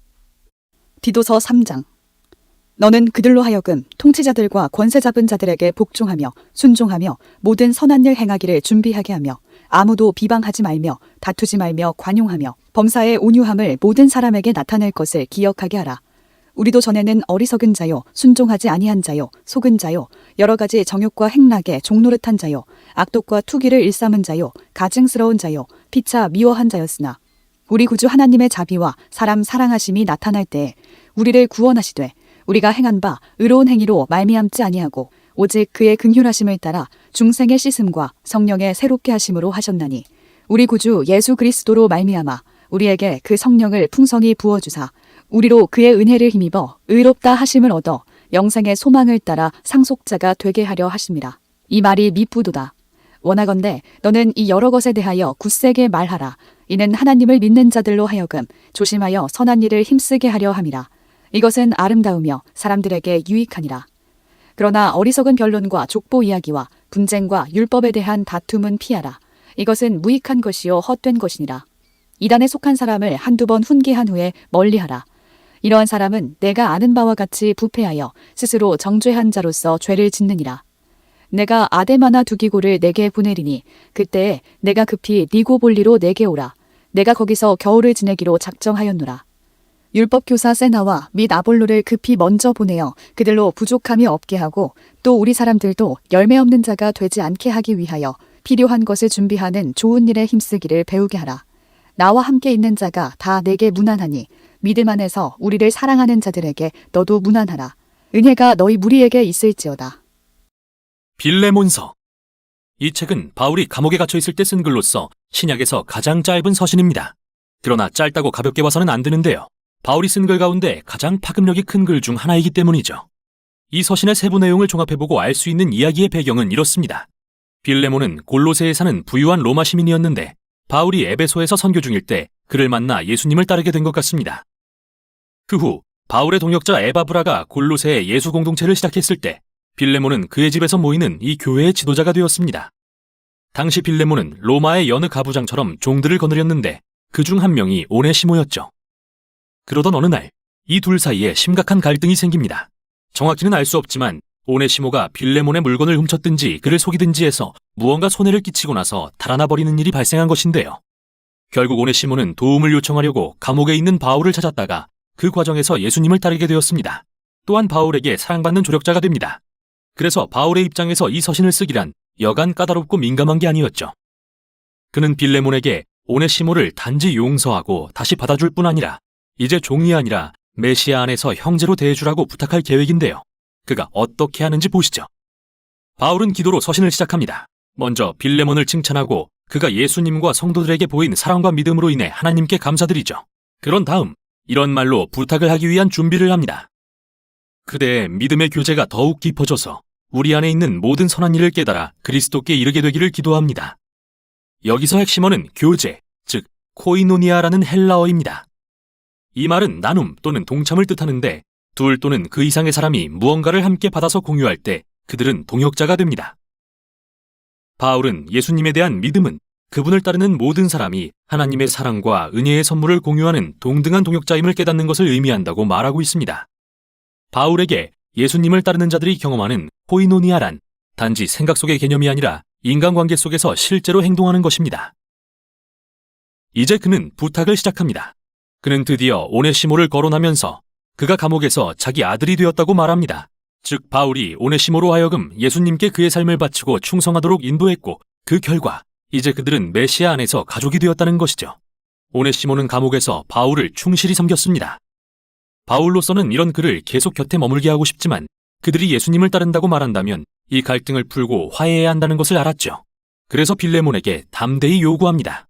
디도서 3장. 너는 그들로 하여금 통치자들과 권세 잡은 자들에게 복종하며 순종하며 모든 선한 일 행하기를 준비하게 하며 아무도 비방하지 말며 다투지 말며 관용하며 범사의 온유함을 모든 사람에게 나타낼 것을 기억하게 하라. 우리도 전에는 어리석은 자요 순종하지 아니한 자요 속은 자요 여러 가지 정욕과 행락에 종노릇한 자요 악독과 투기를 일삼은 자요 가증스러운 자요 피차 미워한 자였으나 우리 구주 하나님의 자비와 사람 사랑하심이 나타날 때에 우리를 구원하시되 우리가 행한 바 의로운 행위로 말미암지 아니하고 오직 그의 긍휼하심을 따라 중생의 씻음과 성령의 새롭게 하심으로 하셨나니 우리 구주 예수 그리스도로 말미암아 우리에게 그 성령을 풍성히 부어주사 우리로 그의 은혜를 힘입어 의롭다 하심을 얻어 영생의 소망을 따라 상속자가 되게 하려 하심이라. 이 말이 미쁘도다. 원하건대 너는 이 여러 것에 대하여 굳세게 말하라. 이는 하나님을 믿는 자들로 하여금 조심하여 선한 일을 힘쓰게 하려 함이라. 이것은 아름다우며 사람들에게 유익하니라. 그러나 어리석은 변론과 족보 이야기와 분쟁과 율법에 대한 다툼은 피하라. 이것은 무익한 것이요 헛된 것이니라. 이단에 속한 사람을 한두 번 훈계한 후에 멀리하라. 이러한 사람은 내가 아는 바와 같이 부패하여 스스로 정죄한 자로서 죄를 짓느니라. 내가 아데마나 두기고를 내게 보내리니 그때에 내가 급히 니고볼리로 내게 오라. 내가 거기서 겨울을 지내기로 작정하였노라. 율법교사 세나와 및 아볼로를 급히 먼저 보내어 그들로 부족함이 없게 하고 또 우리 사람들도 열매 없는 자가 되지 않게 하기 위하여 필요한 것을 준비하는 좋은 일에 힘쓰기를 배우게 하라. 나와 함께 있는 자가 다 내게 무난하니 믿음 안에서 우리를 사랑하는 자들에게 너도 문안하라. 은혜가 너희 무리에게 있을지어다. 빌레몬서. 이 책은 바울이 감옥에 갇혀 있을 때 쓴 글로서 신약에서 가장 짧은 서신입니다. 그러나 짧다고 가볍게 봐서는 안 되는데요. 바울이 쓴 글 가운데 가장 파급력이 큰 글 중 하나이기 때문이죠. 이 서신의 세부 내용을 종합해보고 알 수 있는 이야기의 배경은 이렇습니다. 빌레몬은 골로새에 사는 부유한 로마 시민이었는데 바울이 에베소에서 선교 중일 때 그를 만나 예수님을 따르게 된 것 같습니다. 그 후 바울의 동역자 에바브라가 골로새에 예수 공동체를 시작했을 때 빌레몬은 그의 집에서 모이는 이 교회의 지도자가 되었습니다. 당시 빌레몬은 로마의 여느 가부장처럼 종들을 거느렸는데 그중 한 명이 오네시모였죠. 그러던 어느 날 이 둘 사이에 심각한 갈등이 생깁니다. 정확히는 알 수 없지만 오네시모가 빌레몬의 물건을 훔쳤든지 그를 속이든지 해서 무언가 손해를 끼치고 나서 달아나 버리는 일이 발생한 것인데요. 결국 오네시모는 도움을 요청하려고 감옥에 있는 바울을 찾았다가 그 과정에서 예수님을 따르게 되었습니다. 또한 바울에게 사랑받는 조력자가 됩니다. 그래서 바울의 입장에서 이 서신을 쓰기란 여간 까다롭고 민감한 게 아니었죠. 그는 빌레몬에게 오네시모를 단지 용서하고 다시 받아줄 뿐 아니라 이제 종이 아니라 메시아 안에서 형제로 대해주라고 부탁할 계획인데요. 그가 어떻게 하는지 보시죠. 바울은 기도로 서신을 시작합니다. 먼저 빌레몬을 칭찬하고 그가 예수님과 성도들에게 보인 사랑과 믿음으로 인해 하나님께 감사드리죠. 그런 다음 이런 말로 부탁을 하기 위한 준비를 합니다. 그대의 믿음의 교제가 더욱 깊어져서 우리 안에 있는 모든 선한 일을 깨달아 그리스도께 이르게 되기를 기도합니다. 여기서 핵심어는 교제, 즉 코이노니아라는 헬라어입니다. 이 말은 나눔 또는 동참을 뜻하는데 둘 또는 그 이상의 사람이 무언가를 함께 받아서 공유할 때 그들은 동역자가 됩니다. 바울은 예수님에 대한 믿음은 그분을 따르는 모든 사람이 하나님의 사랑과 은혜의 선물을 공유하는 동등한 동역자임을 깨닫는 것을 의미한다고 말하고 있습니다. 바울에게 예수님을 따르는 자들이 경험하는 코이노니아란 단지 생각 속의 개념이 아니라 인간관계 속에서 실제로 행동하는 것입니다. 이제 그는 부탁을 시작합니다. 그는 드디어 오네시모를 거론하면서 그가 감옥에서 자기 아들이 되었다고 말합니다. 즉 바울이 오네시모로 하여금 예수님께 그의 삶을 바치고 충성하도록 인도했고 그 결과 이제 그들은 메시아 안에서 가족이 되었다는 것이죠. 오네시모는 감옥에서 바울을 충실히 섬겼습니다. 바울로서는 이런 그를 계속 곁에 머물게 하고 싶지만 그들이 예수님을 따른다고 말한다면 이 갈등을 풀고 화해해야 한다는 것을 알았죠. 그래서 빌레몬에게 담대히 요구합니다.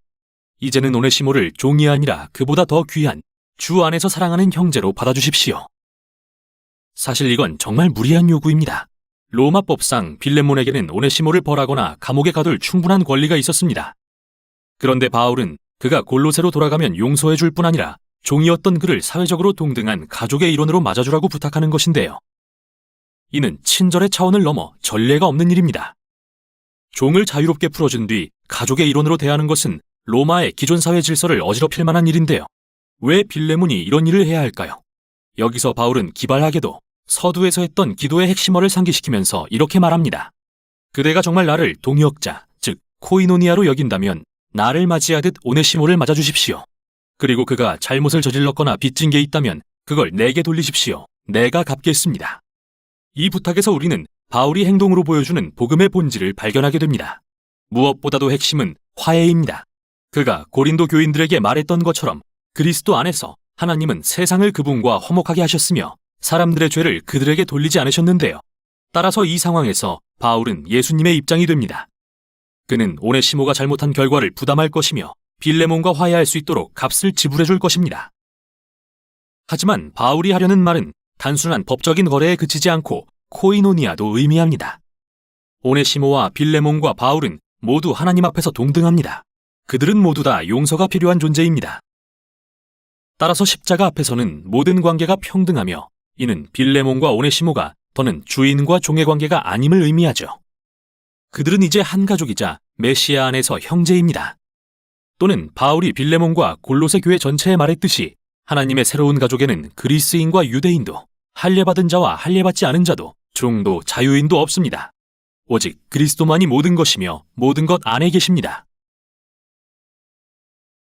이제는 오네시모를 종이 아니라 그보다 더 귀한 주 안에서 사랑하는 형제로 받아주십시오. 사실 이건 정말 무리한 요구입니다. 로마법상 빌레몬에게는 오네시모를 벌하거나 감옥에 가둘 충분한 권리가 있었습니다. 그런데 바울은 그가 골로새로 돌아가면 용서해 줄 뿐 아니라 종이었던 그를 사회적으로 동등한 가족의 일원으로 맞아주라고 부탁하는 것인데요. 이는 친절의 차원을 넘어 전례가 없는 일입니다. 종을 자유롭게 풀어준 뒤 가족의 일원으로 대하는 것은 로마의 기존 사회 질서를 어지럽힐 만한 일인데요. 왜 빌레몬이 이런 일을 해야 할까요? 여기서 바울은 기발하게도 서두에서 했던 기도의 핵심어를 상기시키면서 이렇게 말합니다. 그대가 정말 나를 동역자, 즉 코이노니아로 여긴다면 나를 맞이하듯 오네시모를 맞아주십시오. 그리고 그가 잘못을 저질렀거나 빚진 게 있다면 그걸 내게 돌리십시오. 내가 갚겠습니다. 이 부탁에서 우리는 바울이 행동으로 보여주는 복음의 본질을 발견하게 됩니다. 무엇보다도 핵심은 화해입니다. 그가 고린도 교인들에게 말했던 것처럼 그리스도 안에서 하나님은 세상을 그분과 화목하게 하셨으며 사람들의 죄를 그들에게 돌리지 않으셨는데요. 따라서 이 상황에서 바울은 예수님의 입장이 됩니다. 그는 오네시모가 잘못한 결과를 부담할 것이며 빌레몬과 화해할 수 있도록 값을 지불해 줄 것입니다. 하지만 바울이 하려는 말은 단순한 법적인 거래에 그치지 않고 코이노니아도 의미합니다. 오네시모와 빌레몬과 바울은 모두 하나님 앞에서 동등합니다. 그들은 모두 다 용서가 필요한 존재입니다. 따라서 십자가 앞에서는 모든 관계가 평등하며 이는 빌레몬과 오네시모가 더는 주인과 종의 관계가 아님을 의미하죠. 그들은 이제 한 가족이자 메시아 안에서 형제입니다. 또는 바울이 빌레몬과 골로새 교회 전체에 말했듯이 하나님의 새로운 가족에는 그리스인과 유대인도 할례받은 자와 할례받지 않은 자도 종도 자유인도 없습니다. 오직 그리스도만이 모든 것이며 모든 것 안에 계십니다.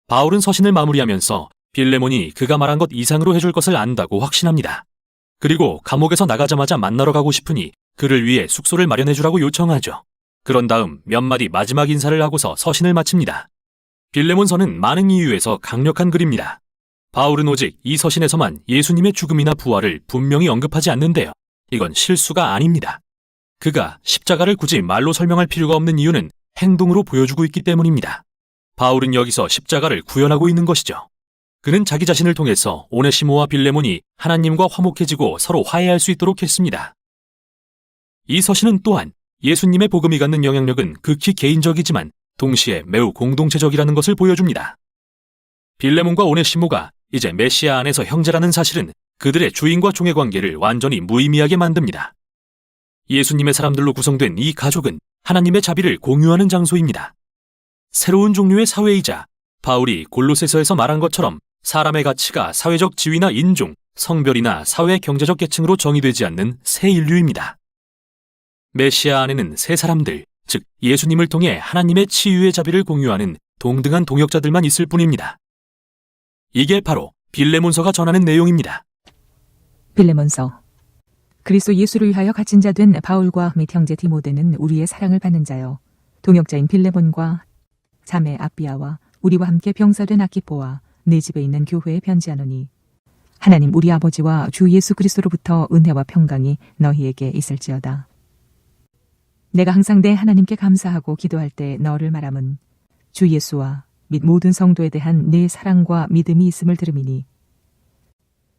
바울은 서신을 마무리하면서 빌레몬이 그가 말한 것 이상으로 해줄 것을 안다고 확신합니다. 그리고 감옥에서 나가자마자 만나러 가고 싶으니 그를 위해 숙소를 마련해주라고 요청하죠. 그런 다음 몇 마디 마지막 인사를 하고서 서신을 마칩니다. 빌레몬서는 많은 이유에서 강력한 글입니다. 바울은 오직 이 서신에서만 예수님의 죽음이나 부활을 분명히 언급하지 않는데요. 이건 실수가 아닙니다. 그가 십자가를 굳이 말로 설명할 필요가 없는 이유는 행동으로 보여주고 있기 때문입니다. 바울은 여기서 십자가를 구현하고 있는 것이죠. 그는 자기 자신을 통해서 오네시모와 빌레몬이 하나님과 화목해지고 서로 화해할 수 있도록 했습니다. 이 서신은 또한 예수님의 복음이 갖는 영향력은 극히 개인적이지만 동시에 매우 공동체적이라는 것을 보여줍니다. 빌레몬과 오네시모가 이제 메시아 안에서 형제라는 사실은 그들의 주인과 종의 관계를 완전히 무의미하게 만듭니다. 예수님의 사람들로 구성된 이 가족은 하나님의 자비를 공유하는 장소입니다. 새로운 종류의 사회이자 바울이 골로새서에서 말한 것처럼 사람의 가치가 사회적 지위나 인종, 성별이나 사회 경제적 계층으로 정의되지 않는 새 인류입니다. 메시아 안에는 새 사람들, 즉 예수님을 통해 하나님의 치유의 자비를 공유하는 동등한 동역자들만 있을 뿐입니다. 이게 바로 빌레몬서가 전하는 내용입니다. 빌레몬서. 그리스도 예수를 위하여 갇힌 자 된 바울과 및 형제 디모데는 우리의 사랑을 받는 자요. 동역자인 빌레몬과 자매 아비아와 우리와 함께 병사된 아키포와 네 집에 있는 교회에 편지하노니 하나님 우리 아버지와 주 예수 그리스도로부터 은혜와 평강이 너희에게 있을지어다. 내가 항상 내 하나님께 감사하고 기도할 때 너를 말함은 주 예수와 및 모든 성도에 대한 네 사랑과 믿음이 있음을 들음이니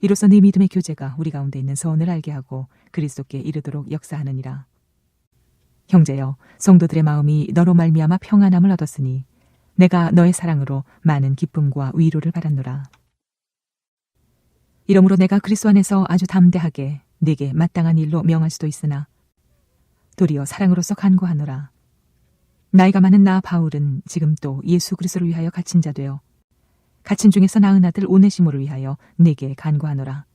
이로써 네 믿음의 교제가 우리 가운데 있는 선을 알게 하고 그리스도께 이르도록 역사하느니라. 형제여, 성도들의 마음이 너로 말미암아 평안함을 얻었으니 내가 너의 사랑으로 많은 기쁨과 위로를 받았노라. 이러므로 내가 그리스도 안에서 아주 담대하게 네게 마땅한 일로 명할 수도 있으나 도리어 사랑으로서 간구하노라. 나이가 많은 나 바울은 지금 또 예수 그리스도를 위하여 갇힌 자 되어 갇힌 중에서 낳은 아들 오네시모를 위하여 네게 간구하노라.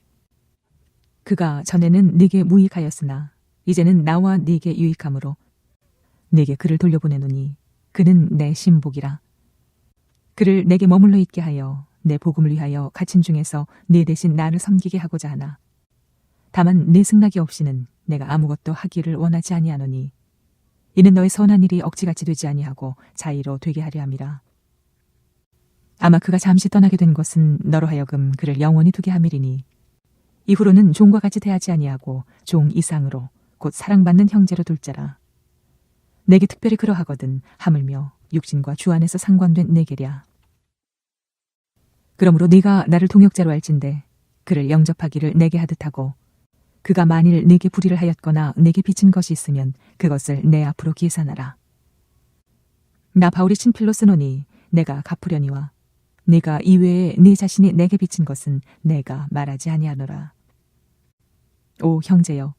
그가 전에는 네게 무익하였으나 이제는 나와 네게 유익함으로 네게 그를 돌려보내노니 그는 내 신복이라. 그를 내게 머물러 있게 하여 내 복음을 위하여 갇힌 중에서 네 대신 나를 섬기게 하고자 하나. 다만 내 승낙이 없이는 내가 아무것도 하기를 원하지 아니하노니 이는 너의 선한 일이 억지같이 되지 아니하고 자의로 되게 하려 함이라. 아마 그가 잠시 떠나게 된 것은 너로 하여금 그를 영원히 두게 함이리니 이후로는 종과 같이 대하지 아니하고 종 이상으로 곧 사랑받는 형제로 둘 자라. 내게 특별히 그러하거든 하물며 육신과 주 안에서 상관된 내게랴. 그러므로 네가 나를 동역자로 할진대 그를 영접하기를 내게 하듯 하고 그가 만일 내게 불의를 하였거나 내게 빚은 것이 있으면 그것을 내 앞으로 계산하라. 나 바울이 친필로 쓰노니 내가 갚으려니와 네가 이외에 네 자신이 내게 빚은 것은 내가 말하지 아니하노라. 오 형제여,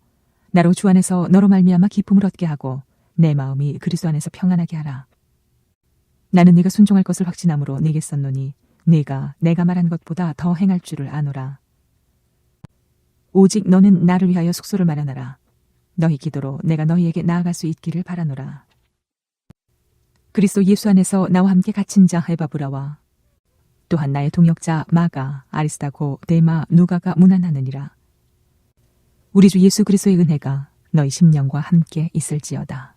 나로 주 안에서 너로 말미암아 기쁨을 얻게 하고 내 마음이 그리스도 안에서 평안하게 하라. 나는 네가 순종할 것을 확신함으로 네게 썼노니 네가 내가 말한 것보다 더 행할 줄을 아노라. 오직 너는 나를 위하여 숙소를 마련하라. 너희 기도로 내가 너희에게 나아갈 수 있기를 바라노라. 그리스도 예수 안에서 나와 함께 갇힌 자 에바브라와 또한 나의 동역자 마가, 아리스타고, 데마, 누가가 문안하느니라. 우리 주 예수 그리스도의 은혜가 너희 심령과 함께 있을지어다.